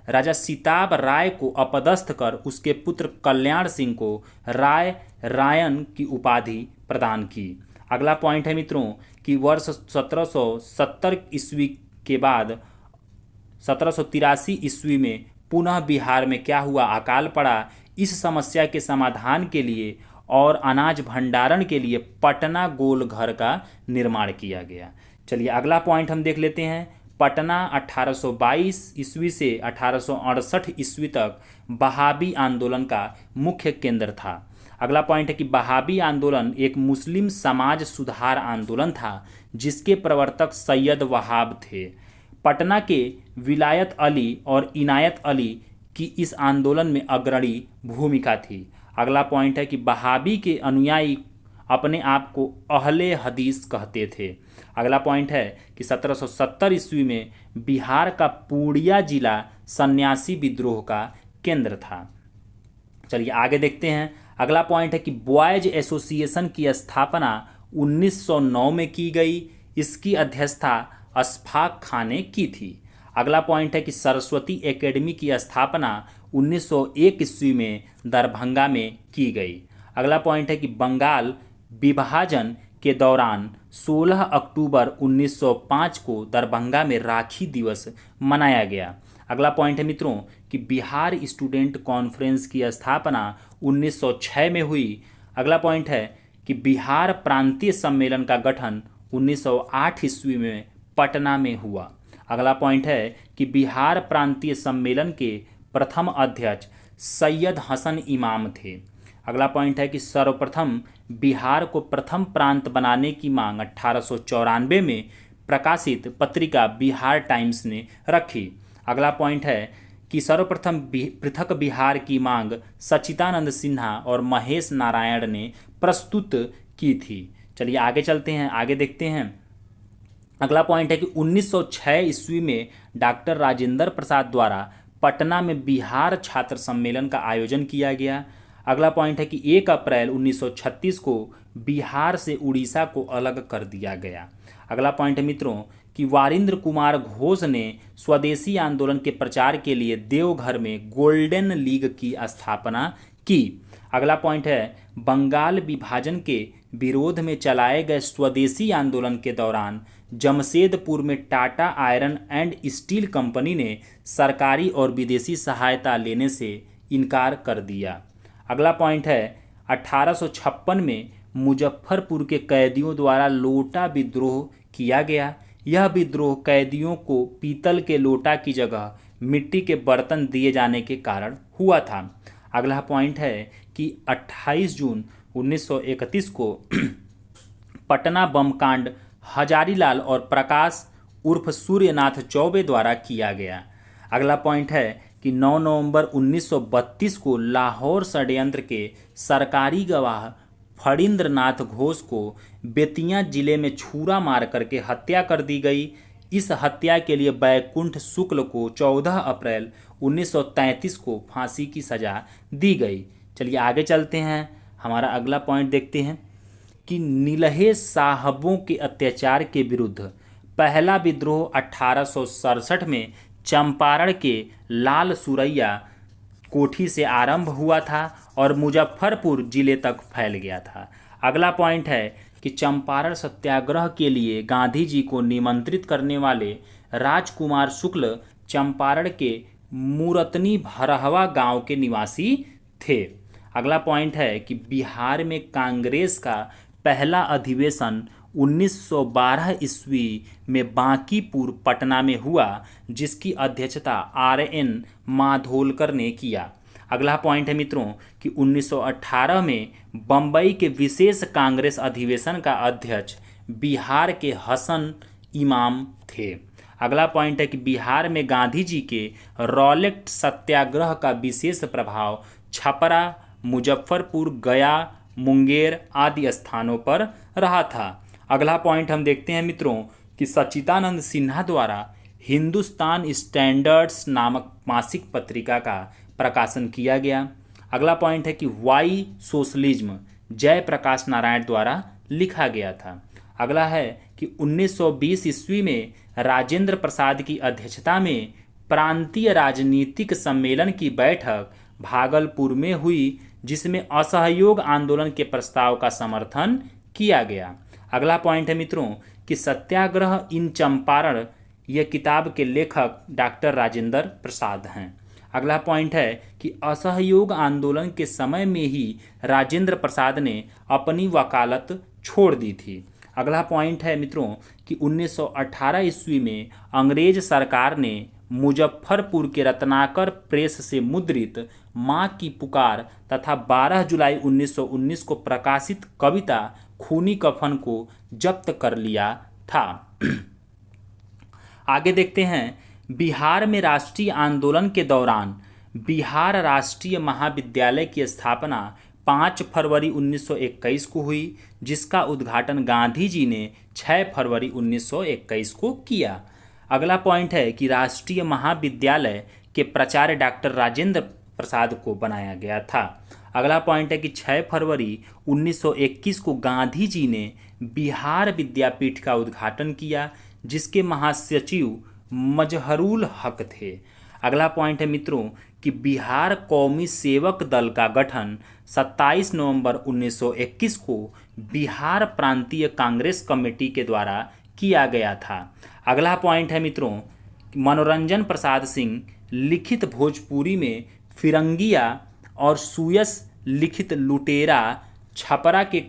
राजा सिताब राय को अपदस्थ कर उसके पुत्र कल्याण सिंह को रायन की उपाधि प्रदान की। अगला पॉइंट है मित्रों कि वर्ष 1770 ईस्वी के बाद 1783 ईस्वी में पुनः बिहार में क्या हुआ? अकाल पड़ा। इस समस्या के समाधान के लिए और अनाज भंडारण के लिए पटना गोल घर का निर्माण किया गया। चलिए अगला पॉइंट हम देख लेते हैं। पटना 1822 ईस्वी से 1868 ईस्वी तक बहाबी आंदोलन का मुख्य केंद्र था। अगला पॉइंट है कि बहाबी आंदोलन एक मुस्लिम समाज सुधार आंदोलन था जिसके प्रवर्तक सैयद वहाब थे। पटना के विलायत अली और इनायत अली की इस आंदोलन में अग्रणी भूमिका थी। अगला पॉइंट है कि बहाबी के अनुयायी अपने आप को अहले हदीस कहते थे। अगला पॉइंट है कि 1770 ईस्वी में बिहार का पूर्णिया जिला सन्यासी विद्रोह का केंद्र था। चलिए आगे देखते हैं। अगला पॉइंट है कि बॉयज एसोसिएशन की स्थापना 1909 में की गई। इसकी अध्यक्षता अशफाक खान ने की थी। अगला पॉइंट है कि सरस्वती एकेडमी की स्थापना 1901 ईस्वी में दरभंगा में की गई। अगला पॉइंट है कि बंगाल विभाजन के दौरान 16 अक्टूबर 1905 को दरभंगा में राखी दिवस मनाया गया। अगला पॉइंट है मित्रों कि बिहार स्टूडेंट कॉन्फ्रेंस की स्थापना 1906 में हुई। अगला पॉइंट है कि बिहार प्रांतीय सम्मेलन का गठन 1908 ईस्वी में पटना में हुआ। अगला पॉइंट है कि बिहार प्रांतीय सम्मेलन के प्रथम अध्यक्ष सैयद हसन इमाम थे। अगला पॉइंट है कि सर्वप्रथम बिहार को प्रथम प्रांत बनाने की मांग 1894 में प्रकाशित पत्रिका बिहार टाइम्स ने रखी। अगला पॉइंट है कि सर्वप्रथम पृथक बिहार की मांग सच्चिदानंद सिन्हा और महेश नारायण ने प्रस्तुत की थी। चलिए आगे चलते हैं, आगे देखते हैं। अगला पॉइंट है कि 1906 ईस्वी में डॉक्टर राजेंद्र प्रसाद द्वारा पटना में बिहार छात्र सम्मेलन का आयोजन किया गया। अगला पॉइंट है कि 1 अप्रैल 1936 को बिहार से उड़ीसा को अलग कर दिया गया। अगला पॉइंट है मित्रों कि वारिंद्र कुमार घोष ने स्वदेशी आंदोलन के प्रचार के लिए देवघर में गोल्डन लीग की स्थापना की। अगला पॉइंट है बंगाल विभाजन के विरोध में चलाए गए स्वदेशी आंदोलन के दौरान जमशेदपुर में Tata iron and steel company ने सरकारी और विदेशी सहायता लेने से इनकार कर दिया। अगला पॉइंट है 1856 में मुजफ्फरपुर के कैदियों द्वारा लोटा विद्रोह किया गया। यह विद्रोह कैदियों को पीतल के लोटा की जगह मिट्टी के बर्तन दिए जाने के कारण हुआ था। अगला पॉइंट है कि 28 जून 1931 को पटना बम कांड हजारीलाल और प्रकाश उर्फ सूर्यनाथ चौबे द्वारा किया गया। अगला पॉइंट है कि 9 नवंबर 1932 को लाहौर षड्यंत्र के सरकारी गवाह फणींद्र नाथ घोष को बेतिया जिले में छुरा मार करके हत्या कर दी गई। इस हत्या के लिए बैकुंठ शुक्ल को 14 अप्रैल 1933 को फांसी की सजा दी गई। चलिए आगे चलते हैं, हमारा अगला पॉइंट देखते हैं कि नीलहे साहबों के अत्याचार के विरुद्ध पहला विद्रोह 1867 में चंपारण के लाल सुरैया कोठी से आरंभ हुआ था और मुजफ्फरपुर जिले तक फैल गया था। अगला पॉइंट है कि चंपारण सत्याग्रह के लिए गांधी जी को निमंत्रित करने वाले राजकुमार शुक्ल चंपारण के मूरतनी भरहवा गांव के निवासी थे। अगला पॉइंट है कि बिहार में कांग्रेस का पहला अधिवेशन 1912 ईस्वी में बांकीपुर पटना में हुआ, जिसकी अध्यक्षता RN माधोलकर ने किया। अगला पॉइंट है मित्रों कि 1918 में बम्बई के विशेष कांग्रेस अधिवेशन का अध्यक्ष बिहार के हसन इमाम थे। अगला पॉइंट है कि बिहार में गांधी जी के रॉलेट सत्याग्रह का विशेष प्रभाव छपरा, मुजफ्फरपुर, गया, मुंगेर आदि स्थानों पर रहा था। अगला पॉइंट हम देखते हैं मित्रों कि सच्चिदानंद सिन्हा द्वारा हिंदुस्तान स्टैंडर्ड्स नामक मासिक पत्रिका का प्रकाशन किया गया। अगला पॉइंट है कि वाई सोशलिज्म जयप्रकाश नारायण द्वारा लिखा गया था। अगला है कि 1920 ईस्वी में राजेंद्र प्रसाद की अध्यक्षता में प्रांतीय राजनीतिक सम्मेलन की बैठक भागलपुर में हुई, जिसमें असहयोग आंदोलन के प्रस्ताव का समर्थन किया गया। अगला पॉइंट है मित्रों कि सत्याग्रह इन चंपारण यह किताब के लेखक डॉक्टर राजेंद्र प्रसाद हैं। अगला पॉइंट है कि असहयोग आंदोलन के समय में ही राजेंद्र प्रसाद ने अपनी वकालत छोड़ दी थी। अगला पॉइंट है मित्रों कि 1918 ईस्वी में अंग्रेज सरकार ने मुजफ्फरपुर के रत्नाकर प्रेस से मुद्रित माँ की पुकार तथा 12 जुलाई 1919 को प्रकाशित कविता खूनी कफन को जब्त कर लिया था। आगे देखते हैं, बिहार में राष्ट्रीय आंदोलन के दौरान बिहार राष्ट्रीय महाविद्यालय की स्थापना 5 फरवरी 1921 को हुई, जिसका उद्घाटन गांधी जी ने 6 फरवरी 1921 को किया। अगला पॉइंट है कि राष्ट्रीय महाविद्यालय के प्राचार्य डॉक्टर राजेंद्र प्रसाद को बनाया गया था। अगला पॉइंट है कि 6 फरवरी 1921 को गांधी जी ने बिहार विद्यापीठ का उद्घाटन किया, जिसके महासचिव मजहरुल हक थे। अगला पॉइंट है मित्रों कि बिहार कौमी सेवक दल का गठन 27 नवंबर 1921 को बिहार प्रांतीय कांग्रेस कमेटी के द्वारा किया गया था। अगला पॉइंट है मित्रों, मनोरंजन प्रसाद सिंह लिखित भोजपुरी में फिरंगिया और सुयस लिखित लुटेरा छपरा के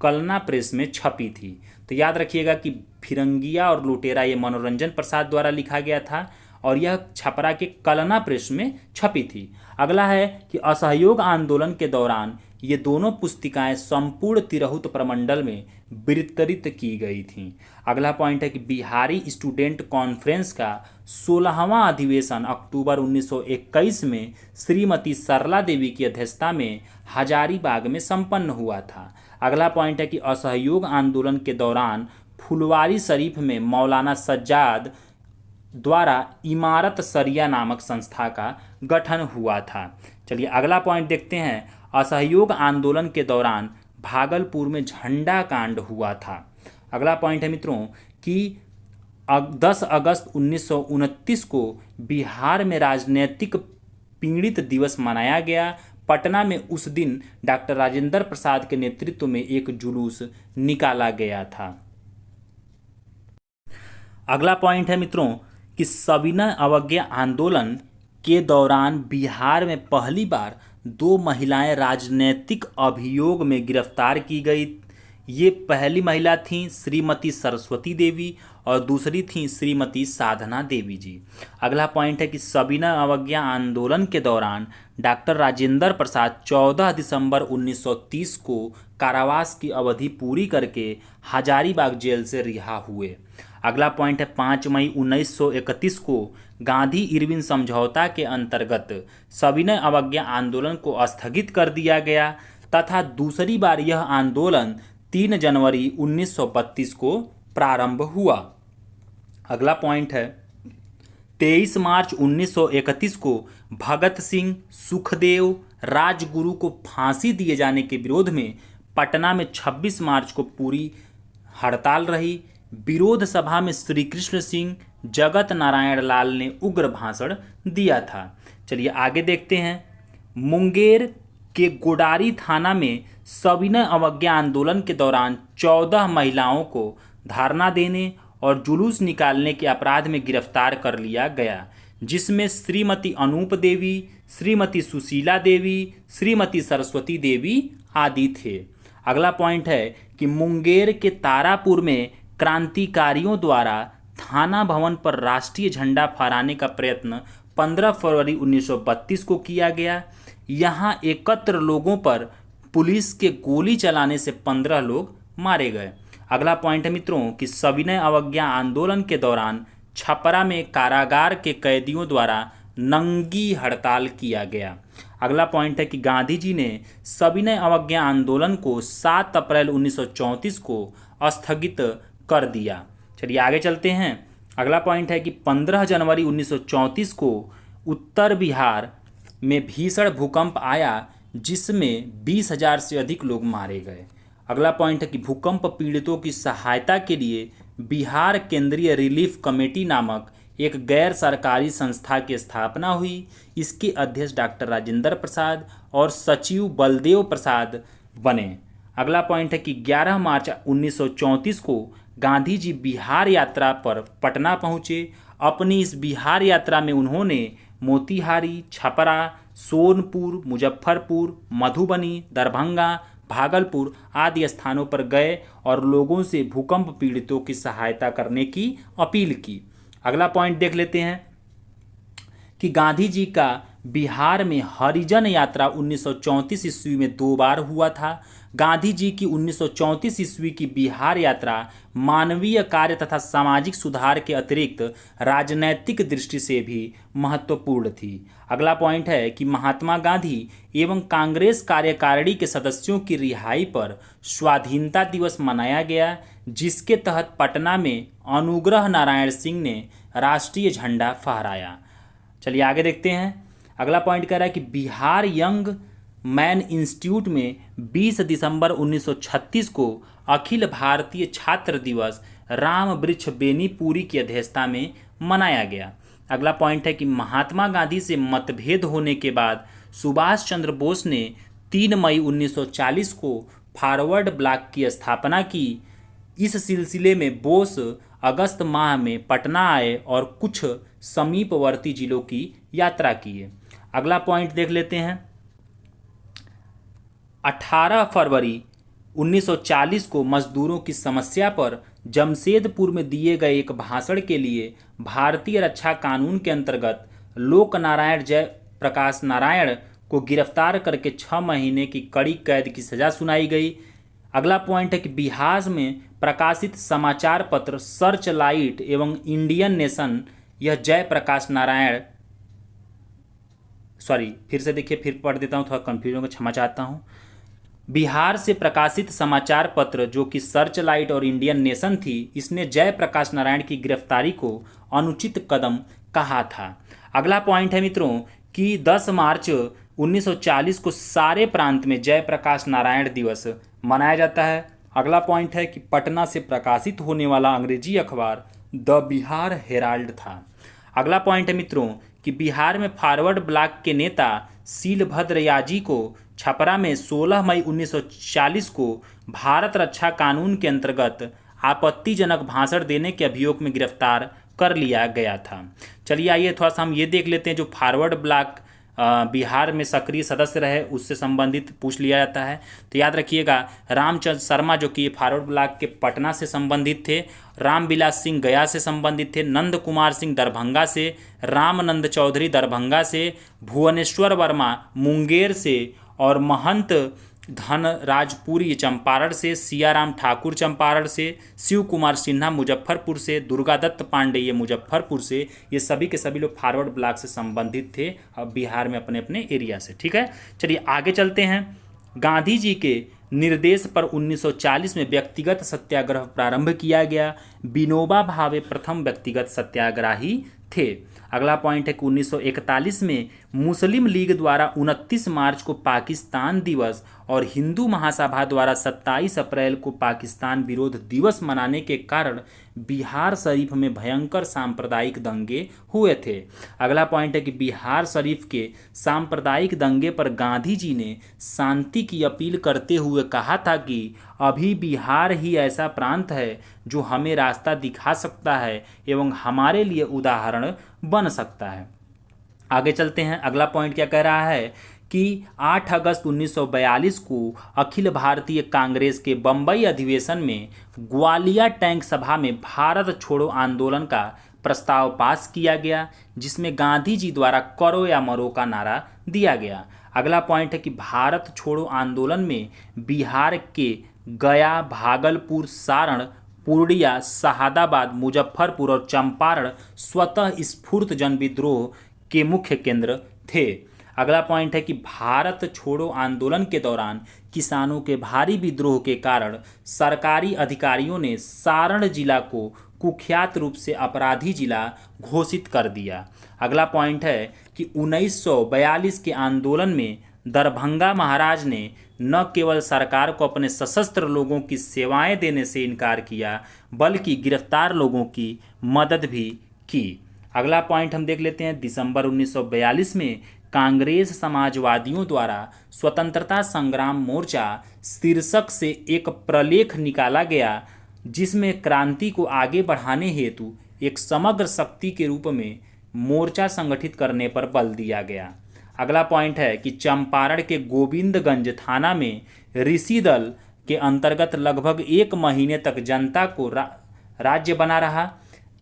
कलना प्रेस में छपी थी। तो याद रखिएगा कि फिरंगिया और लुटेरा ये मनोरंजन प्रसाद द्वारा लिखा गया था और यह छपरा के कलना प्रेस में छपी थी। अगला है कि असहयोग आंदोलन के दौरान ये दोनों पुस्तिकाएं संपूर्ण तिरहुत प्रमंडल में वितरित की गई थीं। अगला पॉइंट है कि बिहारी स्टूडेंट कॉन्फ्रेंस का 16वां अधिवेशन अक्टूबर 1921 में श्रीमती सरला देवी की अध्यक्षता में हजारीबाग में संपन्न हुआ था। अगला पॉइंट है कि असहयोग आंदोलन के दौरान फुलवारी शरीफ में मौलाना सज्जाद द्वारा इमारत सरिया नामक संस्था का गठन हुआ था। चलिए अगला पॉइंट देखते हैं। असहयोग आंदोलन के दौरान भागलपुर में झंडा कांड हुआ था। अगला पॉइंट है मित्रों कि 10 अगस्त 1929 को बिहार में राजनीतिक पीड़ित दिवस मनाया गया। पटना में उस दिन डॉक्टर राजेंद्र प्रसाद के नेतृत्व में एक जुलूस निकाला गया था। अगला पॉइंट है मित्रों कि सविनय अवज्ञा आंदोलन के दौरान बिहार में पहली बार 2 महिलाएं राजनीतिक अभियोग में गिरफ्तार की गई। ये पहली महिला थीं श्रीमती सरस्वती देवी और दूसरी थीं श्रीमती साधना देवी जी। अगला पॉइंट है कि सविनय अवज्ञा आंदोलन के दौरान डॉक्टर राजेंद्र प्रसाद 14 दिसंबर 1930 को कारावास की अवधि पूरी करके हजारीबाग जेल से रिहा हुए। अगला पॉइंट है 5 मई 1931 को गांधी इरविन समझौता के अंतर्गत सविनय अवज्ञा आंदोलन को स्थगित कर दिया गया तथा दूसरी बार यह आंदोलन 3 जनवरी 1932 को प्रारंभ हुआ। अगला पॉइंट है 23 मार्च 1931 को भगत सिंह, सुखदेव, राजगुरु को फांसी दिए जाने के विरोध में पटना में 26 मार्च को पूरी हड़ताल रही। विरोध सभा में श्री कृष्ण सिंह, जगत नारायण लाल ने उग्र भाषण दिया था। चलिए आगे देखते हैं। मुंगेर के गोडारी थाना में सविनय अवज्ञा आंदोलन के दौरान 14 महिलाओं को धरना देने और जुलूस निकालने के अपराध में गिरफ्तार कर लिया गया, जिसमें श्रीमती अनूप देवी, श्रीमती सुशीला देवी, श्रीमती सरस्वती देवी आदि थे। अगला पॉइंट है कि मुंगेर के तारापुर में क्रांतिकारियों द्वारा थाना भवन पर राष्ट्रीय झंडा फहराने का प्रयत्न 15 फरवरी 1932 को किया गया। यहाँ एकत्र लोगों पर पुलिस के गोली चलाने से 15 लोग मारे गए। अगला पॉइंट है मित्रों कि सविनय अवज्ञा आंदोलन के दौरान छपरा में कारागार के कैदियों द्वारा नंगी हड़ताल किया गया। अगला पॉइंट है कि गांधी जी ने सविनय अवज्ञा आंदोलन को 7 अप्रैल 1934 को स्थगित कर दिया। चलिए आगे चलते हैं। अगला पॉइंट है कि 15 जनवरी 1934 को उत्तर बिहार में भीषण भूकंप आया, जिसमें 20,000 से अधिक लोग मारे गए। अगला पॉइंट है कि भूकंप पीड़ितों की सहायता के लिए बिहार केंद्रीय रिलीफ कमेटी नामक एक गैर सरकारी संस्था की स्थापना हुई। इसके अध्यक्ष डॉक्टर राजेंद्र प्रसाद और सचिव बलदेव प्रसाद बने। अगला पॉइंट है कि 11 मार्च 1934 को गांधी जी बिहार यात्रा पर पटना पहुँचे। अपनी इस बिहार यात्रा में उन्होंने मोतिहारी, छपरा, सोनपुर, मुजफ्फरपुर, मधुबनी, दरभंगा, भागलपुर आदि स्थानों पर गए और लोगों से भूकंप पीड़ितों की सहायता करने की अपील की। अगला पॉइंट देख लेते हैं कि गांधी जी का बिहार में हरिजन यात्रा 1934 ईस्वी में 2 बार हुआ था। गांधी जी की 1934 ईस्वी की बिहार यात्रा मानवीय कार्य तथा सामाजिक सुधार के अतिरिक्त राजनैतिक दृष्टि से भी महत्वपूर्ण थी। अगला पॉइंट है कि महात्मा गांधी एवं कांग्रेस कार्यकारिणी के सदस्यों की रिहाई पर स्वाधीनता दिवस मनाया गया, जिसके तहत पटना में अनुग्रह नारायण सिंह ने राष्ट्रीय झंडा फहराया। चलिए आगे देखते हैं। अगला पॉइंट कह रहा है कि बिहार यंग मैन इंस्टीट्यूट में 20 दिसंबर 1936 को अखिल भारतीय छात्र दिवस राम वृक्ष बेनीपुरी की अध्यक्षता में मनाया गया। अगला पॉइंट है कि महात्मा गांधी से मतभेद होने के बाद सुभाष चंद्र बोस ने 3 मई 1940 को फॉरवर्ड ब्लॉक की स्थापना की। इस सिलसिले में बोस अगस्त माह में पटना आए और कुछ समीपवर्ती जिलों की यात्रा किए। अगला पॉइंट देख लेते हैं। 18 फरवरी 1940 को मजदूरों की समस्या पर जमशेदपुर में दिए गए एक भाषण के लिए भारतीय रक्षा कानून के अंतर्गत लोक नारायण जयप्रकाश नारायण को गिरफ्तार करके 6 महीने की कड़ी कैद की सजा सुनाई गई। अगला पॉइंट है कि बिहार में प्रकाशित समाचार पत्र सर्च लाइट एवं इंडियन नेशन, यह जयप्रकाश नारायण, सॉरी फिर से देखिए, फिर पढ़ देता हूँ, थोड़ा कन्फ्यूजन को क्षमा चाहता हूँ। बिहार से प्रकाशित समाचार पत्र जो कि सर्च लाइट और इंडियन नेशन थी, इसने जयप्रकाश नारायण की गिरफ्तारी को अनुचित कदम कहा था। अगला पॉइंट है मित्रों कि 10 मार्च 1940 को सारे प्रांत में जयप्रकाश नारायण दिवस मनाया जाता है। अगला पॉइंट है कि पटना से प्रकाशित होने वाला अंग्रेजी अखबार द बिहार हेराल्ड था। अगला पॉइंट है मित्रों कि बिहार में फॉरवर्ड ब्लॉक के नेता शीलभद्र याजी को छपरा में 16 मई 1940 को भारत रक्षा कानून के अंतर्गत आपत्तिजनक भाषण देने के अभियोग में गिरफ्तार कर लिया गया था। चलिए आइए थोड़ा सा हम ये देख लेते हैं, जो फॉरवर्ड ब्लॉक बिहार में सक्रिय सदस्य रहे उससे संबंधित पूछ लिया जाता है। तो याद रखिएगा, रामचंद्र शर्मा जो कि फॉरवर्ड ब्लॉक के पटना से संबंधित थे, रामविलास सिंह गया से संबंधित थे, नंद कुमार सिंह दरभंगा से, रामनंद चौधरी दरभंगा से, भुवनेश्वर वर्मा मुंगेर से और महंत धनराजपुरी चंपारण से, सियाराम ठाकुर चंपारण से, शिव कुमार सिन्हा मुजफ्फरपुर से, दुर्गादत्त पांडे ये मुजफ्फरपुर से, ये सभी के सभी लोग फॉरवर्ड ब्लॉक से संबंधित थे अब बिहार में अपने अपने एरिया से। ठीक है, चलिए आगे चलते हैं। गांधी जी के निर्देश पर 1940 में व्यक्तिगत सत्याग्रह प्रारंभ किया गया। विनोबा भावे प्रथम व्यक्तिगत सत्याग्रही थे। अगला पॉइंट है कि 1941 में मुस्लिम लीग द्वारा 29 मार्च को पाकिस्तान दिवस और हिंदू महासभा द्वारा 27 अप्रैल को पाकिस्तान विरोध दिवस मनाने के कारण बिहार शरीफ में भयंकर सांप्रदायिक दंगे हुए थे। अगला पॉइंट है कि बिहार शरीफ के सांप्रदायिक दंगे पर गांधी जी ने शांति की अपील करते हुए कहा था कि अभी बिहार ही ऐसा प्रांत है जो हमें रास्ता दिखा सकता है एवं हमारे लिए उदाहरण बन सकता है। आगे चलते हैं। अगला पॉइंट क्या कह रहा है कि 8 अगस्त 1942 को अखिल भारतीय कांग्रेस के बम्बई अधिवेशन में ग्वालियर टैंक सभा में भारत छोड़ो आंदोलन का प्रस्ताव पास किया गया, जिसमें गांधी जी द्वारा करो या मरो का नारा दिया गया। अगला पॉइंट है कि भारत छोड़ो आंदोलन में बिहार के गया, भागलपुर, सारण, पूर्णिया, शहादाबाद, मुजफ्फरपुर और चंपारण स्वतः स्फूर्त जन विद्रोह के मुख्य केंद्र थे। अगला पॉइंट है कि भारत छोड़ो आंदोलन के दौरान किसानों के भारी विद्रोह के कारण सरकारी अधिकारियों ने सारण जिला को कुख्यात रूप से अपराधी जिला घोषित कर दिया। अगला पॉइंट है कि 1942 के आंदोलन में दरभंगा महाराज ने न केवल सरकार को अपने सशस्त्र लोगों की सेवाएं देने से इनकार किया, बल्कि गिरफ्तार लोगों की मदद भी की। अगला पॉइंट हम देख लेते हैं। दिसंबर 1942 में कांग्रेस समाजवादियों द्वारा स्वतंत्रता संग्राम मोर्चा शीर्षक से एक प्रलेख निकाला गया, जिसमें क्रांति को आगे बढ़ाने हेतु एक समग्र शक्ति के रूप में मोर्चा संगठित करने पर बल दिया गया। अगला पॉइंट है कि चंपारण के गोविंदगंज थाना में ऋषि दल के अंतर्गत लगभग 1 महीने तक जनता को राज्य बना रहा।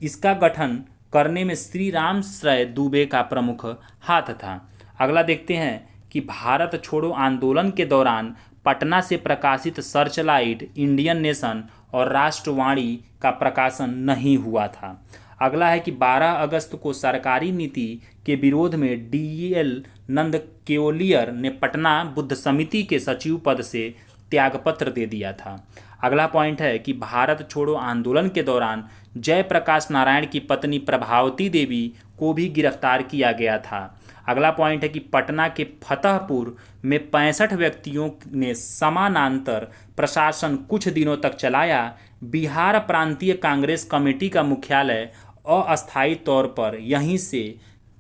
इसका गठन करने में श्री राम श्रय दुबे का प्रमुख हाथ था। अगला देखते हैं कि भारत छोड़ो आंदोलन के दौरान पटना से प्रकाशित सर्चलाइट, इंडियन नेशन और राष्ट्रवाणी का प्रकाशन नहीं हुआ था। अगला है कि 12 अगस्त को सरकारी नीति के विरोध में डीएल नंद केओलियर ने पटना बुद्ध समिति के सचिव पद से त्यागपत्र दे दिया था। अगला पॉइंट है कि भारत छोड़ो आंदोलन के दौरान जयप्रकाश नारायण की पत्नी प्रभावती देवी को भी गिरफ्तार किया गया था। अगला पॉइंट है कि पटना के फतेहपुर में 65 व्यक्तियों ने समानांतर प्रशासन कुछ दिनों तक चलाया। बिहार प्रांतीय कांग्रेस कमेटी का मुख्यालय अस्थायी तौर पर यहीं से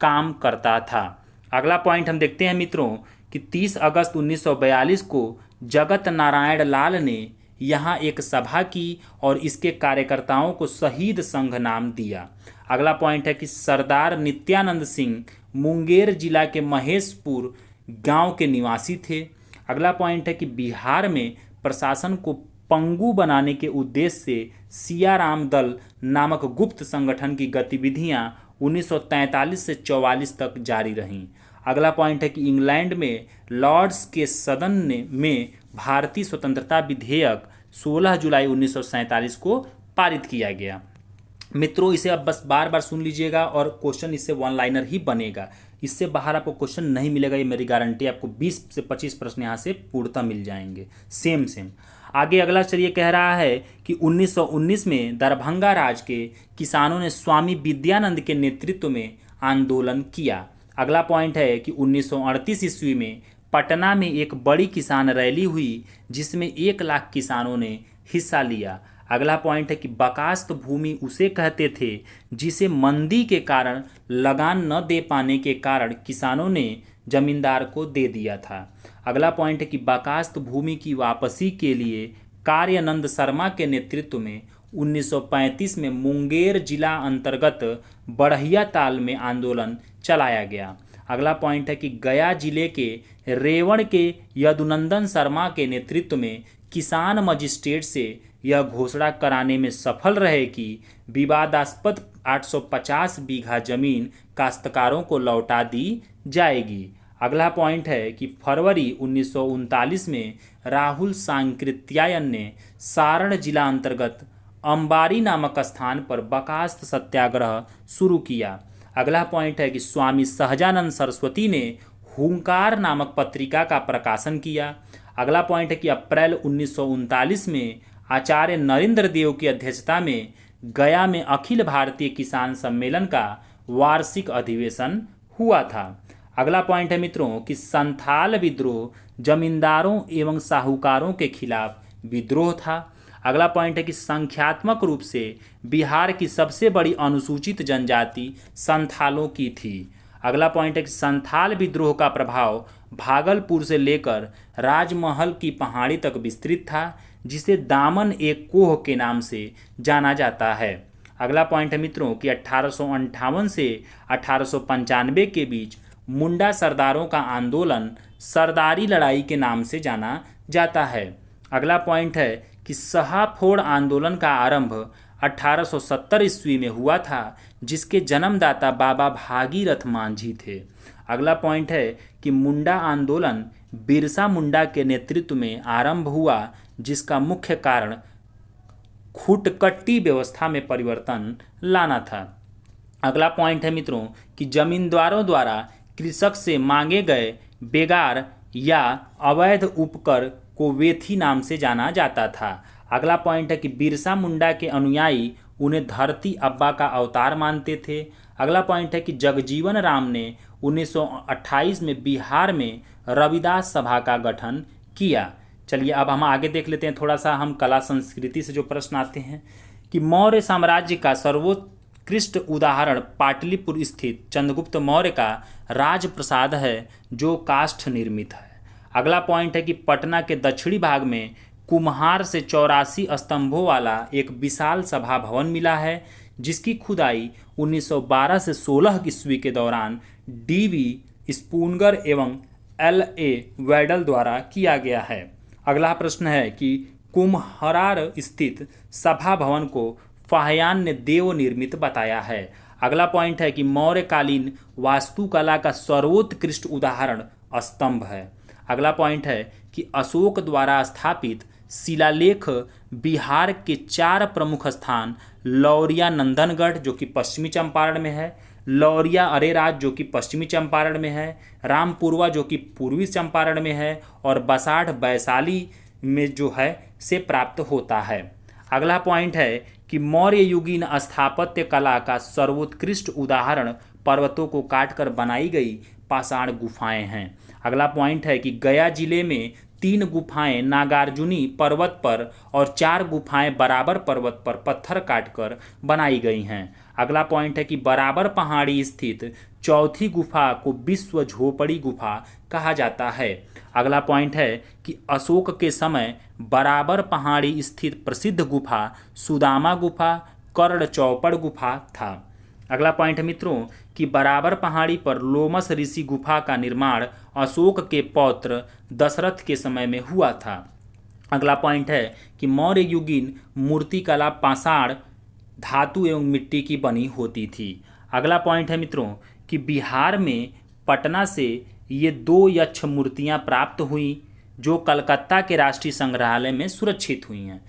काम करता था। अगला पॉइंट हम देखते हैं मित्रों कि 30 अगस्त 1942 को जगत नारायण लाल ने यहाँ एक सभा की और इसके कार्यकर्ताओं को शहीद संघ नाम दिया। अगला पॉइंट है कि सरदार नित्यानंद सिंह मुंगेर जिला के महेशपुर गांव के निवासी थे। अगला पॉइंट है कि बिहार में प्रशासन को पंगु बनाने के उद्देश्य से सियाराम दल नामक गुप्त संगठन की गतिविधियां 1943 से 44 तक जारी रहीं। अगला पॉइंट है कि इंग्लैंड में लॉर्ड्स के सदन में भारतीय स्वतंत्रता विधेयक 16 जुलाई 1947 को पारित किया गया। मित्रों, इसे अब बस बार बार सुन लीजिएगा और क्वेश्चन इससे वन लाइनर ही बनेगा, इससे बाहर आपको क्वेश्चन नहीं मिलेगा, ये मेरी गारंटी। आपको 20 से 25 प्रश्न यहाँ से पूर्णतः मिल जाएंगे सेम। आगे अगला चलिए कह रहा है कि 1919 में दरभंगा राज के किसानों ने स्वामी विद्यानंद के नेतृत्व में आंदोलन किया। अगला पॉइंट है कि 1938 ईस्वी में पटना में एक बड़ी किसान रैली हुई जिसमें 1 लाख किसानों ने हिस्सा लिया। अगला पॉइंट है कि बकास्त भूमि उसे कहते थे जिसे मंदी के कारण लगान न दे पाने के कारण किसानों ने जमींदार को दे दिया था। अगला पॉइंट है कि बकास्त भूमि की वापसी के लिए कार्यानंद शर्मा के नेतृत्व में 1935 में मुंगेर जिला अंतर्गत बढ़िया ताल में आंदोलन चलाया गया। अगला पॉइंट है कि गया जिले के रेवण के यदुनंदन शर्मा के नेतृत्व में किसान मजिस्ट्रेट से यह घोषणा कराने में सफल रहे कि विवादास्पद 850 बीघा जमीन काश्तकारों को लौटा दी जाएगी। अगला पॉइंट है कि फरवरी 1939 में राहुल सांकृत्यायन ने सारण जिला अंतर्गत अंबारी नामक स्थान पर बकास्त सत्याग्रह शुरू किया। अगला पॉइंट है कि स्वामी सहजानंद सरस्वती ने हुंकार नामक पत्रिका का प्रकाशन किया। अगला पॉइंट है कि अप्रैल 1939 में आचार्य नरेंद्र देव की अध्यक्षता में गया में अखिल भारतीय किसान सम्मेलन का वार्षिक अधिवेशन हुआ था। अगला पॉइंट है मित्रों कि संथाल विद्रोह जमींदारों एवं साहूकारों के खिलाफ विद्रोह था। अगला पॉइंट है कि संख्यात्मक रूप से बिहार की सबसे बड़ी अनुसूचित जनजाति संथालों की थी। अगला पॉइंट है कि संथाल विद्रोह का प्रभाव भागलपुर से लेकर राजमहल की पहाड़ी तक विस्तृत था, जिसे दामन एक कोह के नाम से जाना जाता है। अगला पॉइंट है मित्रों कि 1858 से 1895 के बीच मुंडा सरदारों का आंदोलन सरदारी लड़ाई के नाम से जाना जाता है। अगला पॉइंट है कि सहाफोड़ आंदोलन का आरंभ 1870 ईस्वी में हुआ था, जिसके जन्मदाता बाबा भागीरथ मांझी थे। अगला पॉइंट है कि मुंडा आंदोलन बिरसा मुंडा के नेतृत्व में आरंभ हुआ, जिसका मुख्य कारण खुटकट्टी व्यवस्था में परिवर्तन लाना था। अगला पॉइंट है मित्रों कि जमींदारों द्वारा कृषक से मांगे गए बेगार या अवैध उपकर को वेथी नाम से जाना जाता था। अगला पॉइंट है कि बिरसा मुंडा के अनुयायी उन्हें धरती अब्बा का अवतार मानते थे। अगला पॉइंट है कि जगजीवन राम ने 1928 में बिहार में रविदास सभा का गठन किया। चलिए अब हम आगे देख लेते हैं थोड़ा सा, हम कला संस्कृति से जो प्रश्न आते हैं कि मौर्य साम्राज्य का सर्वोत्कृष्ट उदाहरण पाटलिपुत्र स्थित चंद्रगुप्त मौर्य का राजप्रसाद है, जो काष्ठ निर्मित है। अगला पॉइंट है कि पटना के दक्षिणी भाग में कुम्हार से 84 स्तंभों वाला एक विशाल सभा भवन मिला है, जिसकी खुदाई 1912 से 16 ईस्वी के दौरान डीवी स्पूनगर एवं LA वैडल द्वारा किया गया है। अगला प्रश्न है कि कुम्हरार स्थित सभा भवन को फाहयान ने देव निर्मित बताया है। अगला पॉइंट है कि मौर्यकालीन वास्तुकला का सर्वोत्कृष्ट उदाहरण स्तंभ है। अगला पॉइंट है कि अशोक द्वारा स्थापित शिलालेख बिहार के 4 प्रमुख स्थान लौरिया नंदनगढ़ जो कि पश्चिमी चंपारण में है, लौरिया अरेराज जो कि पश्चिमी चंपारण में है, रामपुरवा जो कि पूर्वी चंपारण में है और बसाढ़ वैशाली में जो है से प्राप्त होता है। अगला पॉइंट है कि मौर्य युगीन स्थापत्य कला का सर्वोत्कृष्ट उदाहरण पर्वतों को काटकर बनाई गई पाषाण गुफाएं हैं। अगला पॉइंट है कि गया जिले में 3 गुफाएं नागार्जुनी पर्वत पर और 4 गुफाएं बराबर पर्वत पर पत्थर काटकर बनाई गई हैं। अगला पॉइंट है कि बराबर पहाड़ी स्थित चौथी गुफा को विश्व झोपड़ी गुफा कहा जाता है। अगला पॉइंट है कि अशोक के समय बराबर पहाड़ी स्थित प्रसिद्ध गुफा सुदामा गुफा कर्ण चौपड़ गुफा था। अगला पॉइंट है मित्रों कि बराबर पहाड़ी पर लोमस ऋषि गुफा का निर्माण अशोक के पौत्र दशरथ के समय में हुआ था। अगला पॉइंट है कि मौर्य युगीन मूर्तिकला पाषाण धातु एवं मिट्टी की बनी होती थी। अगला पॉइंट है मित्रों कि बिहार में पटना से ये 2 यक्ष मूर्तियां प्राप्त हुई जो कलकत्ता के राष्ट्रीय संग्रहालय में सुरक्षित हुई हैं।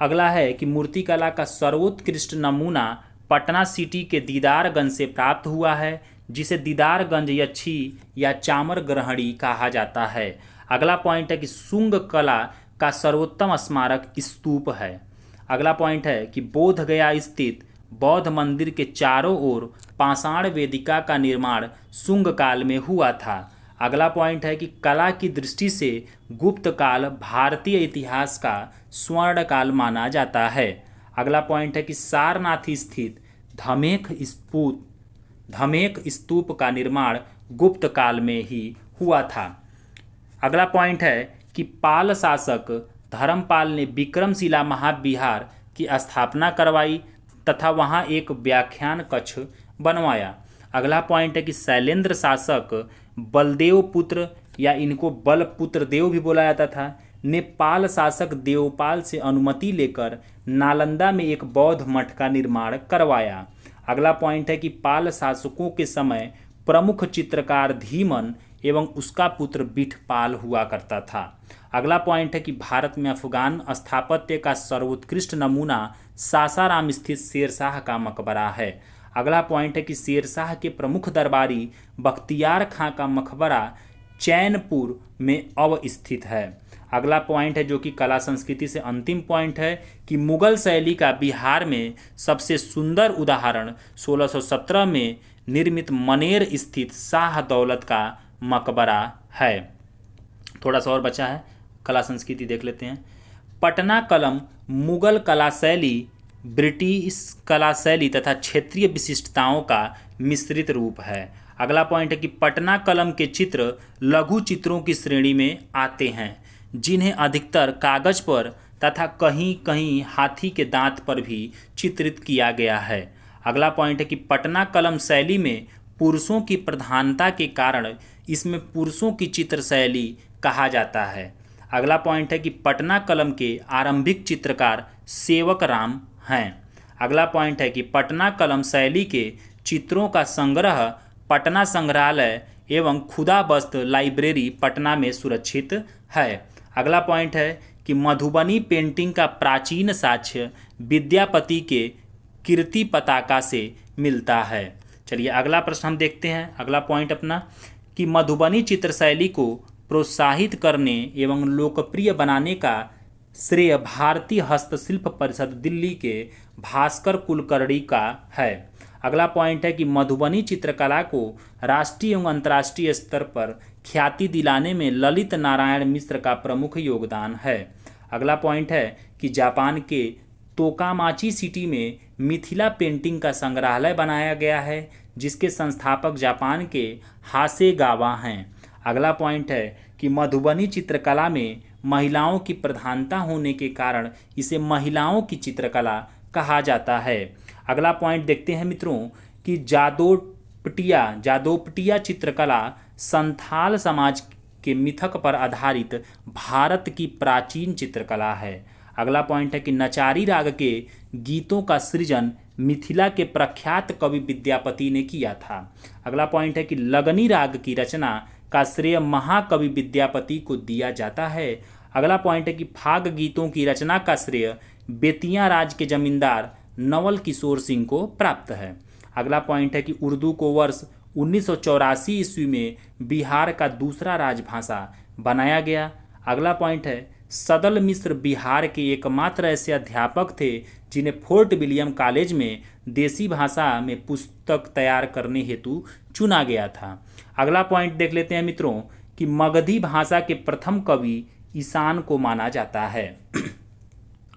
अगला है कि मूर्तिकला का सर्वोत्कृष्ट नमूना पटना सिटी के दीदारगंज से प्राप्त हुआ है, जिसे दीदारगंज यक्षी या चामर ग्रहणी कहा जाता है। अगला पॉइंट है कि शुंग कला का सर्वोत्तम स्मारक स्तूप है। अगला पॉइंट है कि बोधगया स्थित बौद्ध मंदिर के चारों ओर पाषाण वेदिका का निर्माण शुंग काल में हुआ था। अगला पॉइंट है कि कला की दृष्टि से गुप्त काल भारतीय इतिहास का स्वर्ण काल माना जाता है। अगला पॉइंट है कि सारनाथ स्थित धमेक स्तूप का निर्माण गुप्त काल में ही हुआ था। अगला पॉइंट है कि पाल शासक धर्मपाल ने विक्रमशिला महाविहार की स्थापना करवाई तथा वहां एक व्याख्यान कक्ष बनवाया। अगला पॉइंट है कि शैलेंद्र शासक बलदेव पुत्र या इनको बलपुत्र देव भी बोला जाता था, ने पाल शासक देवपाल से अनुमति लेकर नालंदा में एक बौद्ध मठ का निर्माण करवाया। अगला पॉइंट है कि पाल शासकों के समय प्रमुख चित्रकार धीमन एवं उसका पुत्र बिठपाल हुआ करता था। अगला पॉइंट है कि भारत में अफगान स्थापत्य का सर्वोत्कृष्ट नमूना सासाराम स्थित शेरशाह का मकबरा है। अगला पॉइंट है कि शेरशाह के प्रमुख दरबारी बख्तियार खां का मकबरा चैनपुर में अवस्थित है। अगला पॉइंट है जो कि कला संस्कृति से अंतिम पॉइंट है कि मुगल शैली का बिहार में सबसे सुंदर उदाहरण 1617 में निर्मित मनेर स्थित शाह दौलत का मकबरा है। थोड़ा सा और बचा है, कला संस्कृति देख लेते हैं। पटना कलम मुगल कला शैली, ब्रिटिश कला शैली तथा क्षेत्रीय विशिष्टताओं का मिश्रित रूप है। अगला पॉइंट है कि पटना कलम के चित्र लघु चित्रों की श्रेणी में आते हैं, जिन्हें अधिकतर कागज पर तथा कहीं कहीं हाथी के दांत पर भी चित्रित किया गया है। अगला पॉइंट है कि पटना कलम शैली में पुरुषों की प्रधानता के कारण इसमें पुरुषों की चित्र शैली कहा जाता है। अगला पॉइंट है कि पटना कलम के आरंभिक चित्रकार सेवक राम हैं। अगला पॉइंट है कि पटना कलम शैली के चित्रों का संग्रह पटना संग्रहालय एवं खुदाबस्त लाइब्रेरी पटना में सुरक्षित है। अगला पॉइंट है कि मधुबनी पेंटिंग का प्राचीन साक्ष्य विद्यापति के कीर्ति पताका से मिलता है। चलिए अगला प्रश्न हम देखते हैं। अगला पॉइंट अपना कि मधुबनी चित्रशैली को प्रोत्साहित करने एवं लोकप्रिय बनाने का श्रेय भारतीय हस्तशिल्प परिषद दिल्ली के भास्कर कुलकर्णी का है। अगला पॉइंट है कि मधुबनी चित्रकला को राष्ट्रीय एवं अंतर्राष्ट्रीय स्तर पर ख्याति दिलाने में ललित नारायण मिश्र का प्रमुख योगदान है। अगला पॉइंट है कि जापान के तोकामाची सिटी में मिथिला पेंटिंग का संग्रहालय बनाया गया है, जिसके संस्थापक जापान के हासेगावा हैं। अगला पॉइंट है कि मधुबनी चित्रकला में महिलाओं की प्रधानता होने के कारण इसे महिलाओं की चित्रकला कहा जाता है। अगला पॉइंट देखते हैं मित्रों कि जादोपटिया चित्रकला संथाल समाज के मिथक पर आधारित भारत की प्राचीन चित्रकला है। अगला पॉइंट है कि नचारी राग के गीतों का सृजन मिथिला के प्रख्यात कवि विद्यापति ने किया था। अगला पॉइंट है कि लगनी राग की रचना का श्रेय महाकवि विद्यापति को दिया जाता है। अगला पॉइंट है कि फाग गीतों की रचना का श्रेय बेतिया राज के जमींदार नवल किशोर सिंह को प्राप्त है। अगला पॉइंट है कि उर्दू को वर्ष 1984 ईस्वी में बिहार का दूसरा राजभाषा बनाया गया। अगला पॉइंट है सदल मिश्र बिहार के एकमात्र ऐसे अध्यापक थे जिन्हें फोर्ट विलियम कॉलेज में देसी भाषा में पुस्तक तैयार करने हेतु चुना गया था। अगला पॉइंट देख लेते हैं मित्रों कि मगधी भाषा के प्रथम कवि ईशान को माना जाता है।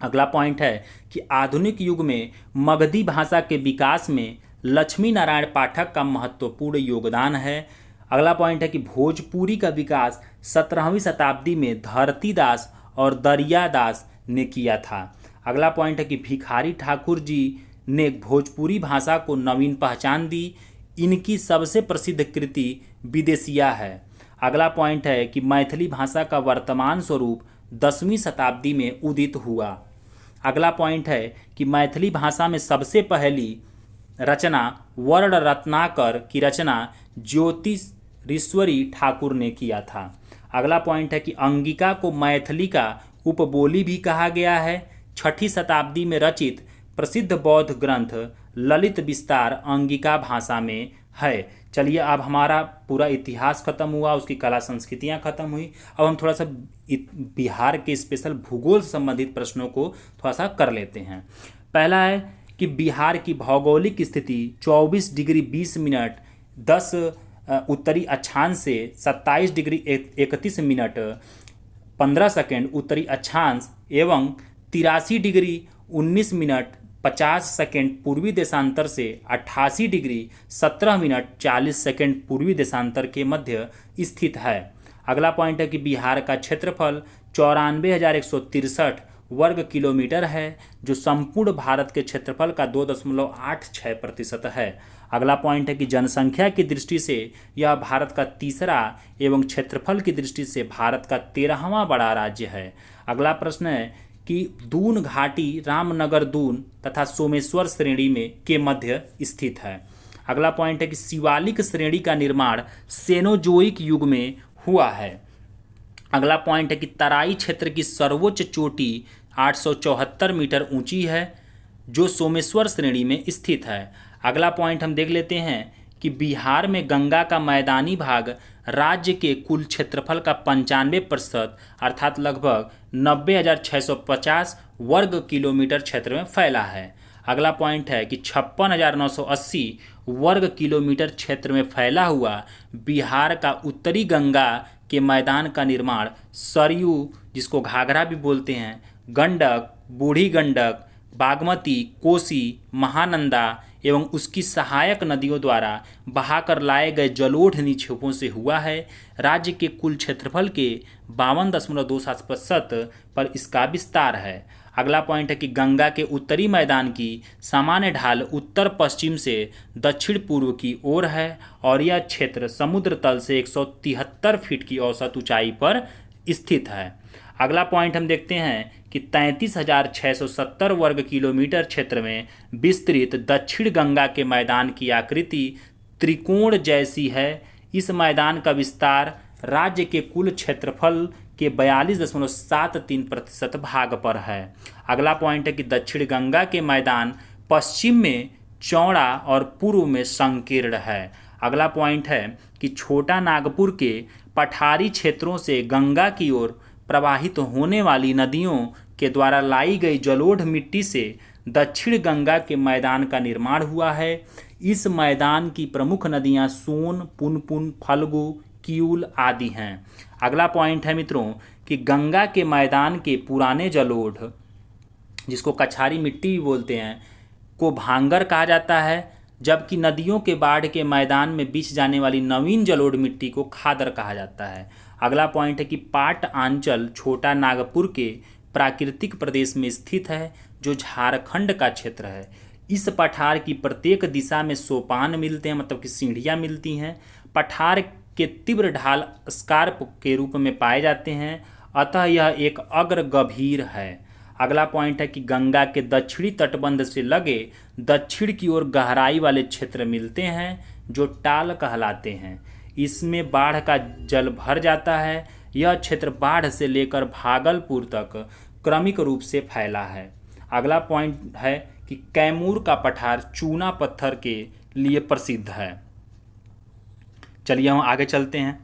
अगला पॉइंट है कि आधुनिक युग में मगधी भाषा के विकास में लक्ष्मी नारायण पाठक का महत्वपूर्ण योगदान है। अगला पॉइंट है कि भोजपुरी का विकास 17वीं शताब्दी में धरतीदास और दरियादास ने किया था। अगला पॉइंट है कि भिखारी ठाकुर जी ने भोजपुरी भाषा को नवीन पहचान दी। इनकी सबसे प्रसिद्ध कृति विदेशिया है। अगला पॉइंट है कि मैथिली भाषा का वर्तमान स्वरूप 10वीं शताब्दी में उदित हुआ। अगला पॉइंट है कि मैथिली भाषा में सबसे पहली रचना वर्ण रत्नाकर की रचना ज्योतिषीश्वरी ठाकुर ने किया था। अगला पॉइंट है कि अंगिका को मैथिली का उपबोली भी कहा गया है। 6ठी शताब्दी में रचित प्रसिद्ध बौद्ध ग्रंथ ललित विस्तार अंगिका भाषा में है। चलिए, अब हमारा पूरा इतिहास खत्म हुआ, उसकी कला संस्कृतियाँ खत्म हुई। अब हम थोड़ा सा बिहार के स्पेशल भूगोल से संबंधित प्रश्नों को थोड़ा सा कर लेते हैं। पहला है कि बिहार की भौगोलिक स्थिति 24 डिग्री 20 मिनट 10 उत्तरी अक्षांश से 27 डिग्री 31 मिनट 15 सेकेंड उत्तरी अक्षांश एवं 83 डिग्री 19 मिनट 50 सेकेंड पूर्वी देशांतर से 88 डिग्री 17 मिनट 40 सेकेंड पूर्वी देशांतर के मध्य स्थित है। अगला पॉइंट है कि बिहार का क्षेत्रफल 94,163 वर्ग किलोमीटर है, जो संपूर्ण भारत के क्षेत्रफल का 2.86% है। अगला पॉइंट है कि जनसंख्या की दृष्टि से यह भारत का तीसरा एवं क्षेत्रफल की दृष्टि से भारत का 13वां बड़ा राज्य है। अगला प्रश्न है कि दून घाटी रामनगर दून तथा सोमेश्वर श्रेणी में के मध्य स्थित है। अगला पॉइंट है कि शिवालिक श्रेणी का निर्माण सेनोजोइक युग में हुआ है। अगला पॉइंट है कि तराई क्षेत्र की सर्वोच्च चोटी 874 मीटर ऊंची है, जो सोमेश्वर श्रेणी में स्थित है। अगला पॉइंट हम देख लेते हैं कि बिहार में गंगा का मैदानी भाग राज्य के कुल क्षेत्रफल का 95% अर्थात लगभग 90,650 वर्ग किलोमीटर क्षेत्र में फैला है। अगला पॉइंट है कि 56,980 वर्ग किलोमीटर क्षेत्र में फैला हुआ बिहार का उत्तरी गंगा के मैदान का निर्माण सरयू, जिसको घाघरा भी बोलते हैं, गंडक, बूढ़ी गंडक, बागमती, कोसी, महानंदा एवं उसकी सहायक नदियों द्वारा बहाकर लाए गए जलोढ़ निक्षेपों से हुआ है। राज्य के कुल क्षेत्रफल के 52.27% पर इसका विस्तार है। अगला पॉइंट है कि गंगा के उत्तरी मैदान की सामान्य ढाल उत्तर पश्चिम से दक्षिण पूर्व की ओर है और यह क्षेत्र समुद्र तल से 173 फीट की औसत ऊंचाई पर स्थित है। अगला पॉइंट हम देखते हैं कि 33,670 वर्ग किलोमीटर क्षेत्र में विस्तृत दक्षिण गंगा के मैदान की आकृति त्रिकोण जैसी है। इस मैदान का विस्तार राज्य के कुल क्षेत्रफल के 42.73% भाग पर है। अगला पॉइंट है कि दक्षिण गंगा के मैदान पश्चिम में चौड़ा और पूर्व में संकीर्ण है। अगला पॉइंट है कि छोटा नागपुर के पठारी क्षेत्रों से गंगा की ओर प्रवाहित होने वाली नदियों के द्वारा लाई गई जलोढ़ मिट्टी से दक्षिण गंगा के मैदान का निर्माण हुआ है। इस मैदान की प्रमुख नदियां सोन, पुनपुन, फल्गु, किऊल आदि हैं। अगला पॉइंट है मित्रों कि गंगा के मैदान के पुराने जलोढ़, जिसको कछारी मिट्टी भी बोलते हैं, को भांगर कहा जाता है, जबकि नदियों के बाढ़ के मैदान में बिछ जाने वाली नवीन जलोढ़ मिट्टी को खादर कहा जाता है। अगला पॉइंट है कि पाट आंचल छोटा नागपुर के प्राकृतिक प्रदेश में स्थित है, जो झारखंड का क्षेत्र है। इस पठार की प्रत्येक दिशा में सोपान मिलते हैं, मतलब कि सीढ़ियाँ मिलती हैं। पठार के तीव्र ढाल स्कार्प के रूप में पाए जाते हैं, अतः यह एक अग्र गंभीर है। अगला पॉइंट है कि गंगा के दक्षिणी तटबंध से लगे दक्षिण की ओर गहराई वाले क्षेत्र मिलते हैं, जो टाल कहलाते हैं। इसमें बाढ़ का जल भर जाता है। यह क्षेत्र बाढ़ से लेकर भागलपुर तक क्रमिक रूप से फैला है। अगला पॉइंट है कि कैमूर का पठार चूना पत्थर के लिए प्रसिद्ध है। चलिए हम आगे चलते हैं,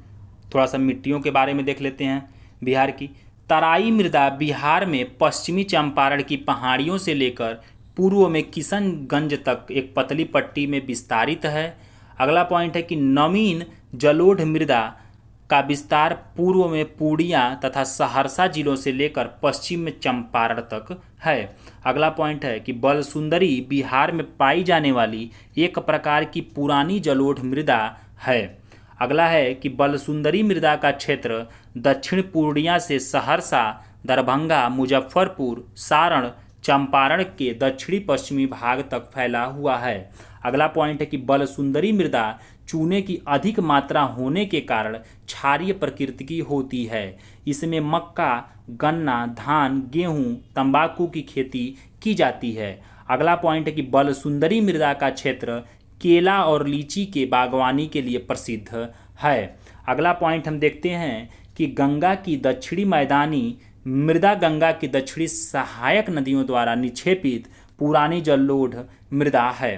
थोड़ा सा मिट्टियों के बारे में देख लेते हैं। बिहार की तराई मृदा बिहार में पश्चिमी चंपारण की पहाड़ियों से लेकर पूर्व में किशनगंज तक एक पतली पट्टी में विस्तारित है। अगला पॉइंट है कि नवीन जलोढ़ मृदा का विस्तार पूर्व में पूर्णिया तथा सहरसा जिलों से लेकर पश्चिम में चंपारण तक है। अगला पॉइंट है कि बलसुंदरी बिहार में पाई जाने वाली एक प्रकार की पुरानी जलोढ़ मृदा है। अगला है कि बलसुंदरी मृदा का क्षेत्र दक्षिण पूर्णिया से सहरसा, दरभंगा, मुजफ्फरपुर, सारण, चंपारण के दक्षिणी पश्चिमी भाग तक फैला हुआ है। अगला पॉइंट है कि बलसुंदरी मृदा चूने की अधिक मात्रा होने के कारण क्षारीय प्रकृति की होती है। इसमें मक्का, गन्ना, धान, गेहूं, तंबाकू की खेती की जाती है। अगला पॉइंट है कि बलसुंदरी मृदा का क्षेत्र केला और लीची के बागवानी के लिए प्रसिद्ध है। अगला पॉइंट हम देखते हैं कि गंगा की दक्षिणी मैदानी मृदा गंगा की दक्षिणी सहायक नदियों द्वारा निक्षेपित पुरानी जलोढ़ मृदा है।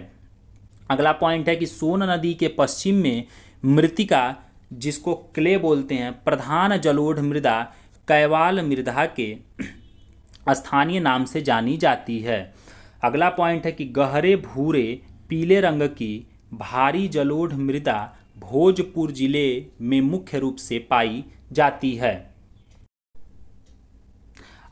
अगला पॉइंट है कि सोन नदी के पश्चिम में मृत्तिका, जिसको क्ले बोलते हैं, प्रधान जलोढ़ मृदा कैवाल मृदा के स्थानीय नाम से जानी जाती है। अगला पॉइंट है कि गहरे भूरे पीले रंग की भारी जलोढ़ मृदा भोजपुर जिले में मुख्य रूप से पाई जाती है।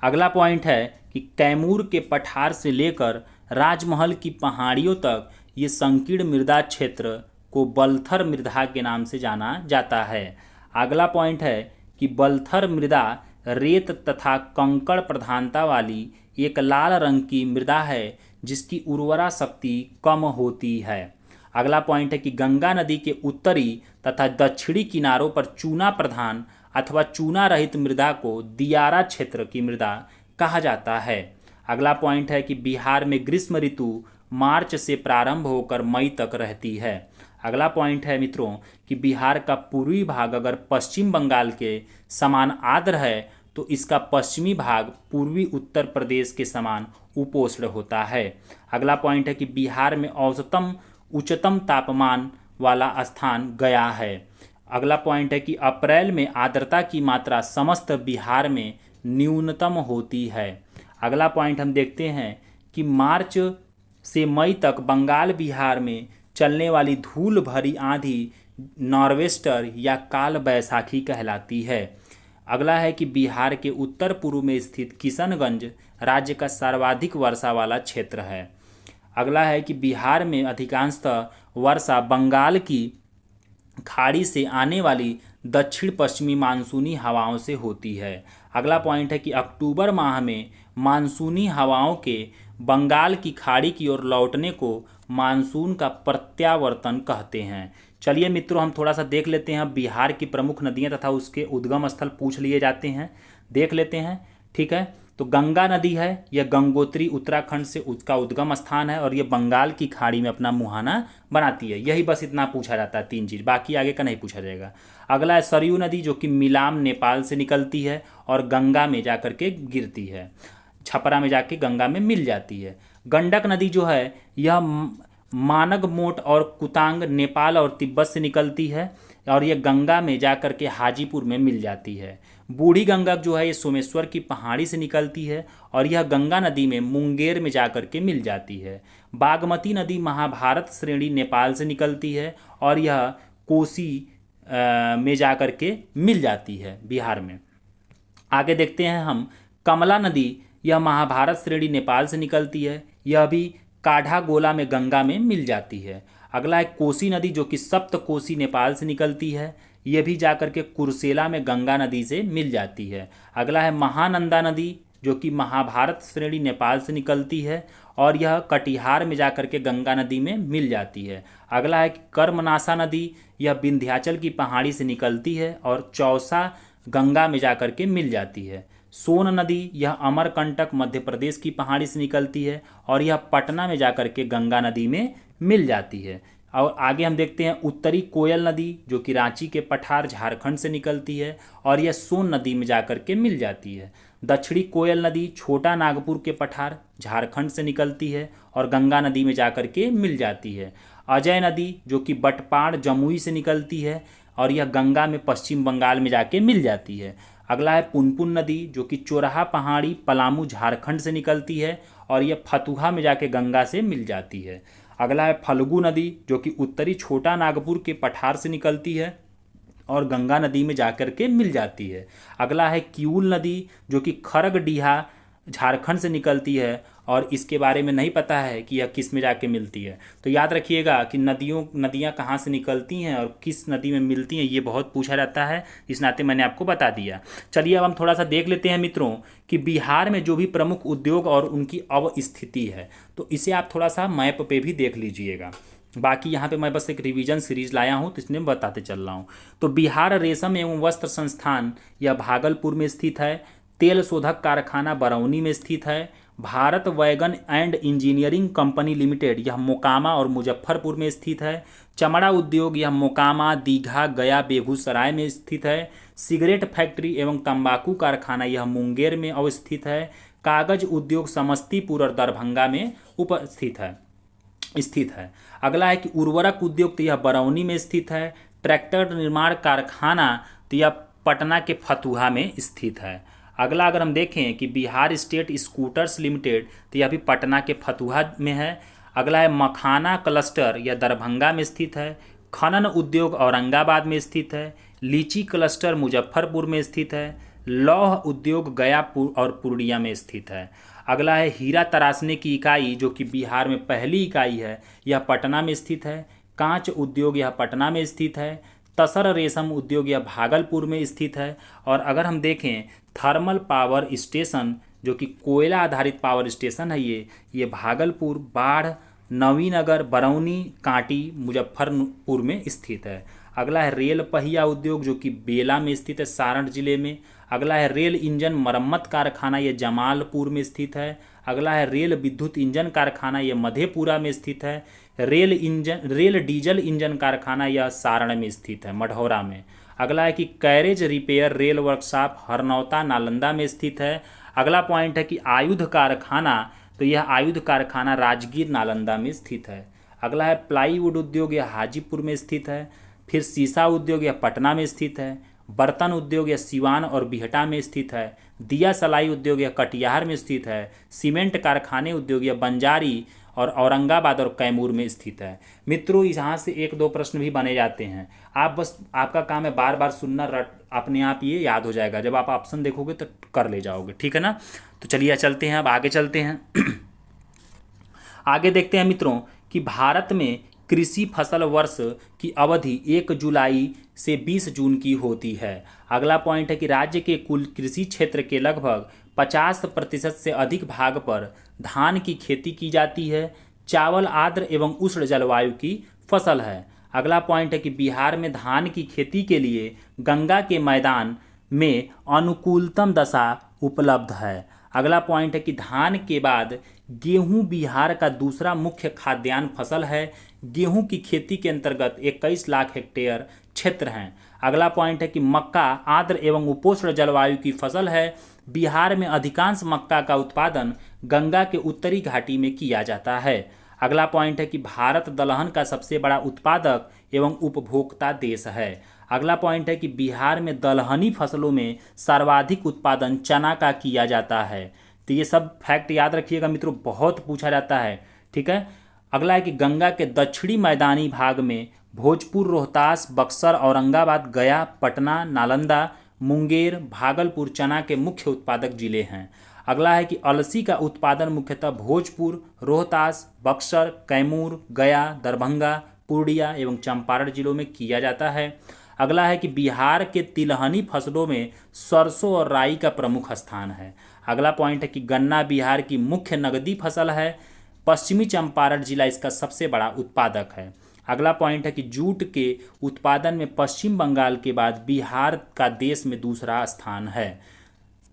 अगला पॉइंट है कि कैमूर के पठार से लेकर राजमहल की पहाड़ियों तक ये संकीर्ण मृदा क्षेत्र को बलथर मृदा के नाम से जाना जाता है। अगला पॉइंट है कि बलथर मृदा रेत तथा कंकड़ प्रधानता वाली एक लाल रंग की मृदा है जिसकी उर्वरा शक्ति कम होती है। अगला पॉइंट है कि गंगा नदी के उत्तरी तथा दक्षिणी किनारों पर चूना प्रधान अथवा चूना रहित मृदा को दियारा क्षेत्र की मृदा कहा जाता है। अगला पॉइंट है कि बिहार में ग्रीष्म ऋतु मार्च से प्रारंभ होकर मई तक रहती है। अगला पॉइंट है मित्रों कि बिहार का पूर्वी भाग अगर पश्चिम बंगाल के समान आर्द्र है तो इसका पश्चिमी भाग पूर्वी उत्तर प्रदेश के समान उपोष्ण होता है। अगला पॉइंट है कि बिहार में औसतम उच्चतम तापमान वाला स्थान गया है। अगला पॉइंट है कि अप्रैल में आर्द्रता की मात्रा समस्त बिहार में न्यूनतम होती है। अगला पॉइंट हम देखते हैं कि मार्च से मई तक बंगाल बिहार में चलने वाली धूल भरी आंधी नॉर्वेस्टर या काल बैसाखी कहलाती है। अगला है कि बिहार के उत्तर पूर्व में स्थित किशनगंज राज्य का सर्वाधिक वर्षा वाला क्षेत्र है। अगला है कि बिहार में अधिकांशतः वर्षा बंगाल की खाड़ी से आने वाली दक्षिण पश्चिमी मानसूनी हवाओं से होती है। अगला पॉइंट है कि अक्टूबर माह में मानसूनी हवाओं के बंगाल की खाड़ी की ओर लौटने को मानसून का प्रत्यावर्तन कहते हैं। चलिए मित्रों, हम थोड़ा सा देख लेते हैं बिहार की प्रमुख नदियां तथा उसके उद्गम स्थल पूछ लिए जाते हैं, देख लेते हैं। ठीक है, तो गंगा नदी है, यह गंगोत्री उत्तराखंड से उसका उद्गम स्थान है और यह बंगाल की खाड़ी में अपना मुहाना बनाती है। यही बस इतना पूछा जाता है, 3 चीज़, बाकी आगे का नहीं पूछा जाएगा। अगला है सरयू नदी जो कि मिलाम नेपाल से निकलती है और गंगा में जाकर के गिरती है, छपरा में जाके गंगा में मिल जाती है। गंडक नदी जो है यह मानगमोट और कुतांग नेपाल और तिब्बत से निकलती है और यह गंगा में जाकर के हाजीपुर में मिल जाती है। बूढ़ी गंडक जो है ये सोमेश्वर की पहाड़ी से निकलती है और यह गंगा नदी में मुंगेर में जाकर के मिल जाती है। बागमती नदी महाभारत श्रेणी नेपाल से निकलती है और यह कोसी में जाकर के मिल जाती है बिहार में। आगे देखते हैं हम कमला नदी, यह महाभारत श्रेणी नेपाल से निकलती है, यह भी काढ़ागोला में गंगा में मिल जाती है। अगला है कोसी नदी जो कि सप्त कोसी नेपाल से निकलती है, यह भी जाकर के कुर्सेला में गंगा नदी से मिल जाती है। अगला है महानंदा नदी जो कि महाभारत श्रेणी नेपाल से निकलती है और यह कटिहार में जाकर के गंगा नदी में मिल जाती है। अगला है कर्मनाशा नदी, यह विंध्याचल की पहाड़ी से निकलती है और चौसा गंगा में जाकर के मिल जाती है। सोन नदी, यह अमरकंटक मध्य प्रदेश की पहाड़ी से निकलती है और यह पटना में जाकर के गंगा नदी में मिल जाती है। और आगे हम देखते हैं उत्तरी कोयल नदी जो कि रांची के पठार झारखंड से निकलती है और यह सोन नदी में जाकर के मिल जाती है। दक्षिणी कोयल नदी छोटा नागपुर के पठार झारखंड से निकलती है और गंगा नदी में जाकर के मिल जाती है। अजय नदी जो कि बटपाड़ जमुई से निकलती है और यह गंगा में पश्चिम बंगाल में जाके मिल जाती है। अगला है पुनपुन नदी जो कि चोरहा पहाड़ी पलामू झारखंड से निकलती है और यह फतुहा में जाके गंगा से मिल जाती है। अगला है फल्गु नदी जो कि उत्तरी छोटा नागपुर के पठार से निकलती है और गंगा नदी में जाकर के मिल जाती है। अगला है किऊल नदी जो कि खरगडीहा झारखंड से निकलती है और इसके बारे में नहीं पता है कि यह किस में जाके मिलती है। तो याद रखिएगा कि नदियाँ कहाँ से निकलती हैं और किस नदी में मिलती हैं, ये बहुत पूछा जाता है, इस नाते मैंने आपको बता दिया। चलिए अब हम थोड़ा सा देख लेते हैं मित्रों कि बिहार में जो भी प्रमुख उद्योग और उनकी अवस्थिति है, तो इसे आप थोड़ा सा मैप पे भी देख लीजिएगा। बाकी यहाँ पे मैं बस एक रिवीजन सीरीज लाया हूँ तो इसलिए मैं बताते चल रहा हूँ। तो बिहार रेशम एवं वस्त्र संस्थान यह भागलपुर में स्थित है। तेल शोधक कारखाना बरौनी में स्थित है। Bharat wagon and engineering company limited यह मोकामा और मुजफ्फरपुर में स्थित है। चमड़ा उद्योग यह मोकामा, दीघा, गया, बेगूसराय में स्थित है। सिगरेट फैक्ट्री एवं तंबाकू कारखाना यह मुंगेर में अवस्थित है। कागज उद्योग समस्तीपुर और दरभंगा में उपस्थित है स्थित है। अगला है कि उर्वरक उद्योग तो यह बरौनी में स्थित है। ट्रैक्टर निर्माण कारखाना तो यह पटना के फतुहा में स्थित है। अगला अगर हम देखें कि बिहार स्टेट स्कूटर्स लिमिटेड तो यह भी पटना के फतुहा में है। अगला है मखाना क्लस्टर, यह दरभंगा में स्थित है। खनन उद्योग औरंगाबाद में स्थित है। लीची क्लस्टर मुजफ्फरपुर में स्थित है। लौह उद्योग गया और पूर्णिया में स्थित है। अगला है हीरा तराशने की इकाई, जो कि बिहार में पहली इकाई है, यह पटना में स्थित है। कांच उद्योग यह पटना में स्थित है। तसर रेशम उद्योग यह भागलपुर में स्थित है। और अगर हम देखें थर्मल पावर स्टेशन, जो कि कोयला आधारित पावर स्टेशन है, ये भागलपुर, बाढ़, नवीनगर, बरौनी, कांटी, मुजफ्फरपुर में स्थित है। अगला है रेल पहिया उद्योग, जो कि बेला में स्थित है, सारण जिले में। अगला है रेल इंजन मरम्मत कारखाना, यह जमालपुर में स्थित है। अगला है रेल विद्युत इंजन कारखाना, यह मधेपुरा में स्थित है। रेल डीजल इंजन कारखाना यह सारण में स्थित है, मढ़ौरा में। अगला है कि carriage repair rail workshop Harnaut Nalanda में स्थित है। अगला पॉइंट है कि आयुध कारखाना, तो यह आयुध कारखाना राजगीर नालंदा में स्थित है। अगला है प्लाईवुड उद्योग, यह हाजीपुर में स्थित है। फिर शीशा उद्योग यह पटना में स्थित है। बर्तन उद्योग यह सिवान और बिहटा में स्थित है। दिया सलाई उद्योग यह कटिहार में स्थित है। सीमेंट कारखाने उद्योग यह बंजारी और औरंगाबाद और कैमूर में स्थित है। मित्रों, यहाँ से एक दो प्रश्न भी बने जाते हैं। आपका काम है बार बार सुनना, अपने आप ये याद हो जाएगा। जब आप ऑप्शन देखोगे तो कर ले जाओगे, ठीक है ना। तो चलिए चलते हैं, अब आगे चलते हैं। आगे देखते हैं मित्रों कि भारत में कृषि फसल वर्ष की अवधि 1 जुलाई से 20 जून की होती है। अगला पॉइंट है कि राज्य के कुल कृषि क्षेत्र के लगभग 50% से अधिक भाग पर धान की खेती की जाती है। चावल आर्द्र एवं उष्ण जलवायु की फसल है। अगला पॉइंट है कि बिहार में धान की खेती के लिए गंगा के मैदान में अनुकूलतम दशा उपलब्ध है। अगला पॉइंट है कि धान के बाद गेहूं बिहार का दूसरा मुख्य खाद्यान्न फसल है। गेहूं की खेती के अंतर्गत 21 लाख हेक्टेयर क्षेत्र हैं। अगला पॉइंट है कि मक्का आर्द्र एवं उपोष्ण जलवायु की फसल है। बिहार में अधिकांश मक्का का उत्पादन गंगा के उत्तरी घाटी में किया जाता है। अगला पॉइंट है कि भारत दलहन का सबसे बड़ा उत्पादक एवं उपभोक्ता देश है। अगला पॉइंट है कि बिहार में दलहनी फसलों में सर्वाधिक उत्पादन चना का किया जाता है। तो ये सब फैक्ट याद रखिएगा मित्रों, बहुत पूछा जाता है, ठीक है। अगला है कि गंगा के दक्षिणी मैदानी भाग में भोजपुर, रोहतास, बक्सर, औरंगाबाद, गया, पटना, नालंदा, मुंगेर, भागलपुर चना के मुख्य उत्पादक जिले हैं। अगला है कि अलसी का उत्पादन मुख्यतः भोजपुर, रोहतास, बक्सर, कैमूर, गया, दरभंगा, पूर्णिया एवं चंपारण जिलों में किया जाता है। अगला है कि बिहार के तिलहनी फसलों में सरसों और राई का प्रमुख स्थान है। अगला पॉइंट है कि गन्ना बिहार की मुख्य नगदी फसल है। पश्चिमी चंपारण जिला इसका सबसे बड़ा उत्पादक है। अगला पॉइंट है कि जूट के उत्पादन में पश्चिम बंगाल के बाद बिहार का देश में दूसरा स्थान है।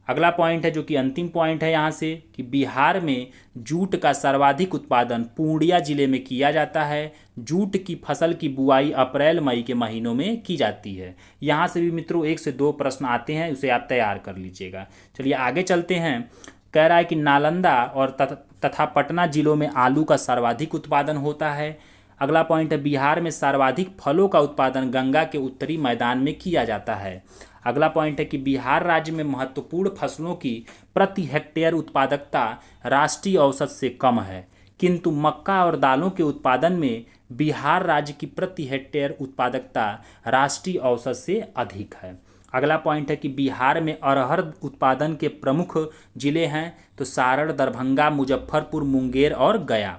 अगला पॉइंट है जो कि अंतिम पॉइंट है यहाँ से, कि बिहार में जूट का सर्वाधिक उत्पादन पूर्णिया जिले में किया जाता है। जूट की फसल की बुआई अप्रैल मई के महीनों में की जाती है। यहाँ से भी मित्रों 1 से 2 प्रश्न आते हैं, उसे आप तैयार कर लीजिएगा। चलिए आगे चलते हैं। कह रहा है कि नालंदा और तथा पटना जिलों में आलू का सर्वाधिक उत्पादन होता है। अगला पॉइंट है बिहार में सर्वाधिक फलों का उत्पादन गंगा के उत्तरी मैदान में किया जाता है। अगला पॉइंट है कि बिहार राज्य में महत्वपूर्ण फसलों की प्रति हेक्टेयर उत्पादकता राष्ट्रीय औसत से कम है, किंतु मक्का और दालों के उत्पादन में बिहार राज्य की प्रति हेक्टेयर उत्पादकता राष्ट्रीय औसत से अधिक है। अगला पॉइंट है कि बिहार में अरहर उत्पादन के प्रमुख जिले हैं, तो सारण, दरभंगा, मुजफ्फरपुर, मुंगेर और गया।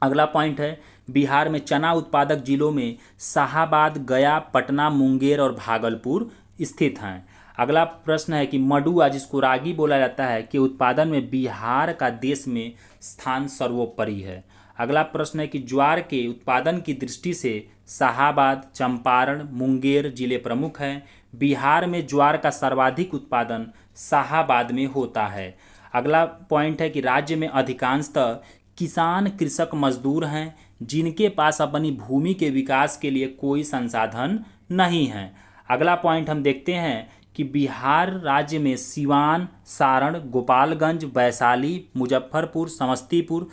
अगला पॉइंट है बिहार में चना उत्पादक जिलों में शाहाबाद, गया, पटना, मुंगेर और भागलपुर स्थित हैं। अगला प्रश्न है कि मडुआ, जिसको रागी बोला जाता है, के उत्पादन में बिहार का देश में स्थान सर्वोपरि है। अगला प्रश्न है कि ज्वार के उत्पादन की दृष्टि से शाहाबाद, चंपारण, मुंगेर जिले प्रमुख हैं। बिहार में ज्वार का सर्वाधिक उत्पादन शाहाबाद में होता है। अगला पॉइंट है कि राज्य में अधिकांशतः किसान कृषक मजदूर हैं जिनके पास अपनी भूमि के विकास के लिए कोई संसाधन नहीं है। अगला पॉइंट हम देखते हैं कि बिहार राज्य में सिवान, सारण, गोपालगंज, वैशाली, मुजफ्फरपुर, समस्तीपुर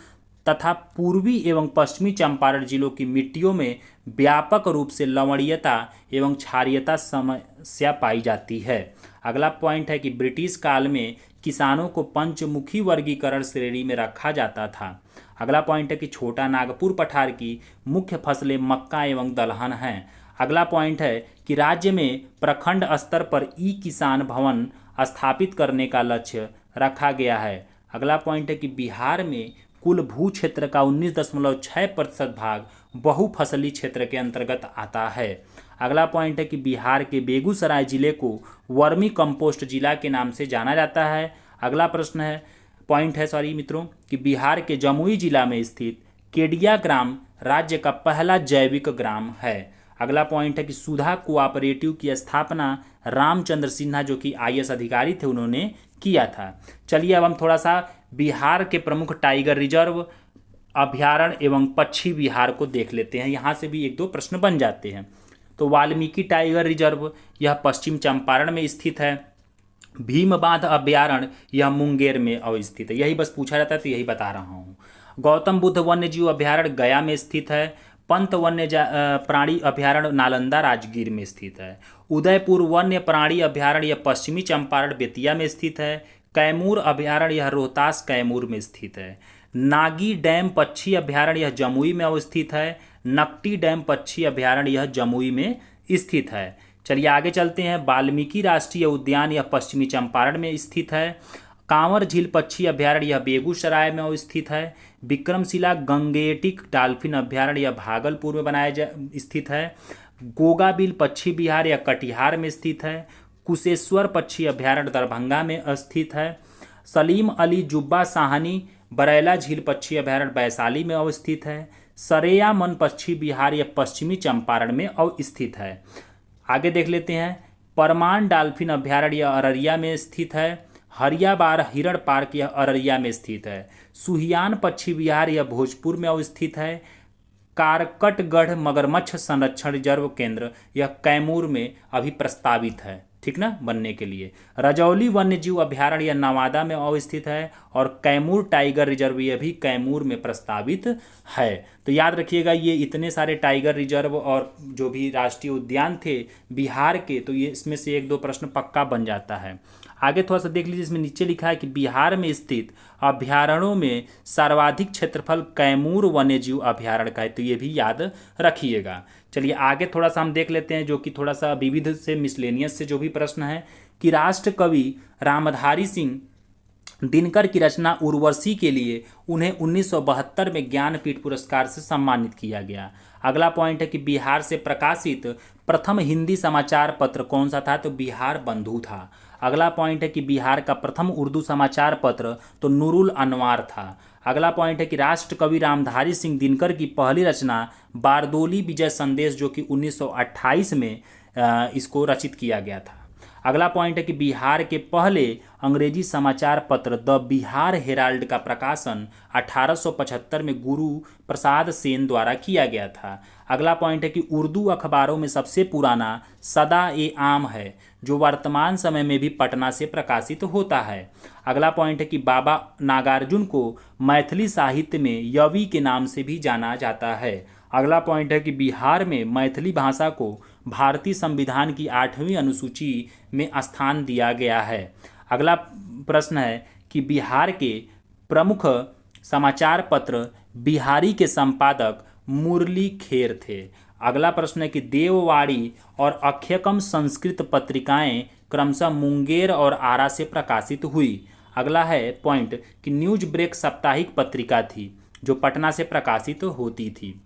तथा पूर्वी एवं पश्चिमी चंपारण जिलों की मिट्टियों में व्यापक रूप से लवणीयता एवं क्षारीयता समस्या पाई जाती है। अगला पॉइंट है कि ब्रिटिश काल में किसानों को पंचमुखी वर्गीकरण श्रेणी में रखा जाता था। अगला पॉइंट है कि छोटा नागपुर पठार की मुख्य फसलें मक्का एवं दलहन हैं। अगला पॉइंट है कि राज्य में प्रखंड स्तर पर ई किसान भवन स्थापित करने का लक्ष्य रखा गया है। अगला पॉइंट है कि बिहार में कुल भू क्षेत्र का 19.6% भाग बहुफसली क्षेत्र के अंतर्गत आता है। अगला पॉइंट है कि बिहार के बेगूसराय जिले को वर्मी कंपोस्ट जिला के नाम से जाना जाता है। अगला प्रश्न है मित्रों कि बिहार के जमुई जिला में स्थित केडिया ग्राम राज्य का पहला जैविक ग्राम है। अगला पॉइंट है कि सुधा कोऑपरेटिव की स्थापना रामचंद्र सिन्हा जो कि IAS अधिकारी थे उन्होंने किया था। चलिए अब हम थोड़ा सा बिहार के प्रमुख टाइगर रिजर्व, अभयारण्य एवं पक्षी विहार को देख लेते हैं। यहाँ से भी एक दो प्रश्न बन जाते हैं। तो वाल्मीकि टाइगर रिजर्व यह पश्चिम चंपारण में स्थित है। भीमबांध अभयारण्य यह मुंगेर में अवस्थित है। यही बस पूछा जाता है तो यही बता रहा हूँ। गौतम बुद्ध वन्यजीव अभयारण्य गया में स्थित है। पंत वन्य प्राणी अभयारण्य नालंदा राजगीर में स्थित है। उदयपुर वन्य प्राणी अभयारण्य यह पश्चिमी चंपारण बेतिया में स्थित है। कैमूर अभयारण्य यह रोहतास कैमूर में स्थित है। नागी डैम पक्षी अभयारण्य यह जमुई में अवस्थित है। नकटी डैम पक्षी अभयारण्य यह जमुई में स्थित है। चलिए आगे चलते हैं। वाल्मीकि राष्ट्रीय उद्यान यह पश्चिमी चंपारण में स्थित है। कांवर झील पक्षी अभयारण्य यह बेगूसराय में स्थित है। विक्रमशिला गंगेटिक डॉल्फिन अभयारण्य यह भागलपुर में स्थित है। गोगाबिल पक्षी विहार यह कटिहार में स्थित है। कुशेश्वर पक्षी अभयारण्य दरभंगा में स्थित है। सलीम अली जुब्बा साहनी बरैला झील पक्षी अभयारण्य वैशाली में अवस्थित है। सरेया मन पक्षी विहार यह पश्चिमी चंपारण में अवस्थित है। आगे देख लेते हैं। परमान डॉल्फिन अभयारण्य अररिया में स्थित है। हरियाबार हिरण पार्क यह अररिया में स्थित है। सुहियान पक्षी विहार यह भोजपुर में अवस्थित है। कारकटगढ़ मगरमच्छ संरक्षण रिजर्व केंद्र यह कैमूर में अभी प्रस्तावित है, ठीक ना, बनने के लिए। रजौली वन्यजीव अभयारण्य यह नवादा में अवस्थित है। और कैमूर टाइगर रिजर्व यह भी कैमूर में प्रस्तावित है। तो याद रखिएगा ये इतने सारे टाइगर रिजर्व और जो भी राष्ट्रीय उद्यान थे बिहार के, तो ये इसमें से एक दो प्रश्न पक्का बन जाता है। आगे थोड़ा सा देख लीजिए, इसमें नीचे लिखा है कि बिहार में स्थित अभयारण्यों में सर्वाधिक क्षेत्रफल कैमूर वन्यजीव अभयारण्य का है, तो ये भी याद रखिएगा। चलिए आगे थोड़ा सा हम देख लेते हैं जो कि थोड़ा सा विविध से मिसलेनियस से जो भी प्रश्न है कि राष्ट्र कवि रामधारी सिंह दिनकर की रचना उर्वशी के लिए उन्हें 1972 में ज्ञानपीठ पुरस्कार से सम्मानित किया गया। अगला पॉइंट है कि बिहार से प्रकाशित प्रथम हिंदी समाचार पत्र कौन सा था, तो बिहार बंधु था। अगला पॉइंट है कि बिहार का प्रथम उर्दू समाचार पत्र तो नूरुल अनवार था। अगला पॉइंट है कि राष्ट्र कवि रामधारी सिंह दिनकर की पहली रचना बारदोली विजय संदेश जो कि 1928 में इसको रचित किया गया था। अगला पॉइंट है कि बिहार के पहले अंग्रेजी समाचार पत्र द बिहार हेराल्ड का प्रकाशन 1875 में गुरु प्रसाद सेन द्वारा किया गया था। अगला पॉइंट है कि उर्दू अखबारों में सबसे पुराना सदा ए आम है जो वर्तमान समय में भी पटना से प्रकाशित होता है। अगला पॉइंट है कि बाबा नागार्जुन को मैथिली साहित्य में यवी के नाम से भी जाना जाता है। अगला पॉइंट है कि बिहार में मैथिली भाषा को भारतीय संविधान की 8वीं अनुसूची में स्थान दिया गया है। अगला प्रश्न है कि बिहार के प्रमुख समाचार पत्र बिहारी के संपादक मुरली खेर थे। अगला प्रश्न है कि देववाड़ी और अक्षयकम संस्कृत पत्रिकाएं क्रमशः मुंगेर और आरा से प्रकाशित हुई। अगला है पॉइंट कि न्यूज ब्रेक साप्ताहिक पत्रिका थी जो पटना से प्रकाशित होती थी।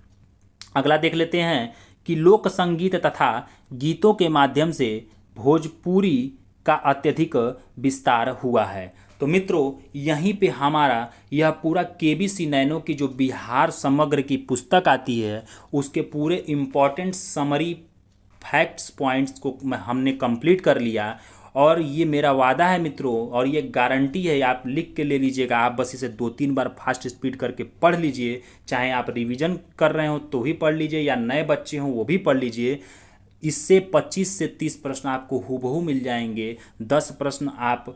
अगला देख लेते हैं कि लोक संगीत तथा गीतों के माध्यम से भोजपुरी का अत्यधिक विस्तार हुआ है। तो मित्रों, यहीं पे हमारा यह पूरा केबीसी नैनो की जो बिहार समग्र की पुस्तक आती है उसके पूरे इम्पॉर्टेंट समरी फैक्ट्स पॉइंट्स को हमने कंप्लीट कर लिया। और ये मेरा वादा है मित्रों, और ये गारंटी है, आप लिख के ले लीजिएगा। आप बस इसे 2-3 बार फास्ट स्पीड करके पढ़ लीजिए, चाहे आप रिवीजन कर रहे हो तो भी पढ़ लीजिए या नए बच्चे हों वो भी पढ़ लीजिए। इससे 25 से 30 प्रश्न आपको हूबहू मिल जाएंगे। 10 प्रश्न आप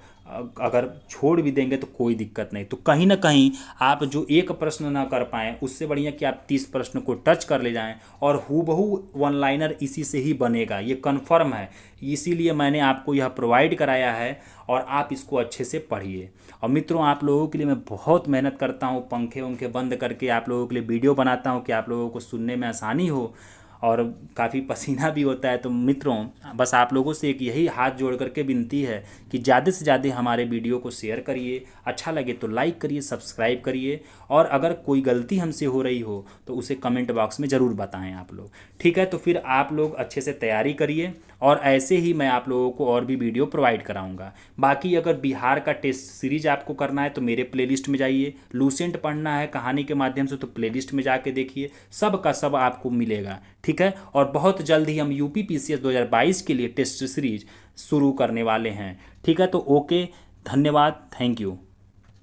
अगर छोड़ भी देंगे तो कोई दिक्कत नहीं। तो कहीं ना कहीं आप जो एक प्रश्न ना कर पाएँ उससे बढ़िया कि आप 30 प्रश्न को टच कर ले जाएं, और हूबहू वन लाइनर इसी से ही बनेगा, ये कन्फर्म है। इसीलिए मैंने आपको यह प्रोवाइड कराया है और आप इसको अच्छे से पढ़िए। और मित्रों, आप लोगों के लिए मैं बहुत मेहनत करता हूँ, पंखे उंखे बंद करके आप लोगों के लिए वीडियो बनाता हूँ कि आप लोगों को सुनने में आसानी हो, और काफ़ी पसीना भी होता है। तो मित्रों, बस आप लोगों से एक यही हाथ जोड़ करके विनती है कि ज़्यादा से ज़्यादा हमारे वीडियो को शेयर करिए, अच्छा लगे तो लाइक करिए, सब्सक्राइब करिए, और अगर कोई गलती हमसे हो रही हो तो उसे कमेंट बॉक्स में ज़रूर बताएं आप लोग। ठीक है, तो फिर आप लोग अच्छे से तैयारी करिए, और ऐसे ही मैं आप लोगों को और भी वीडियो प्रोवाइड कराऊंगा। बाकी अगर बिहार का टेस्ट सीरीज आपको करना है तो मेरे प्लेलिस्ट में जाइए, लूसेंट पढ़ना है कहानी के माध्यम से तो प्लेलिस्ट में जाके देखिए, सब का सब आपको मिलेगा। ठीक है, और बहुत जल्द ही हम यूपी पीसीएस 2022 के लिए टेस्ट सीरीज शुरू करने वाले हैं। ठीक है, तो ओके, धन्यवाद, थैंक यू।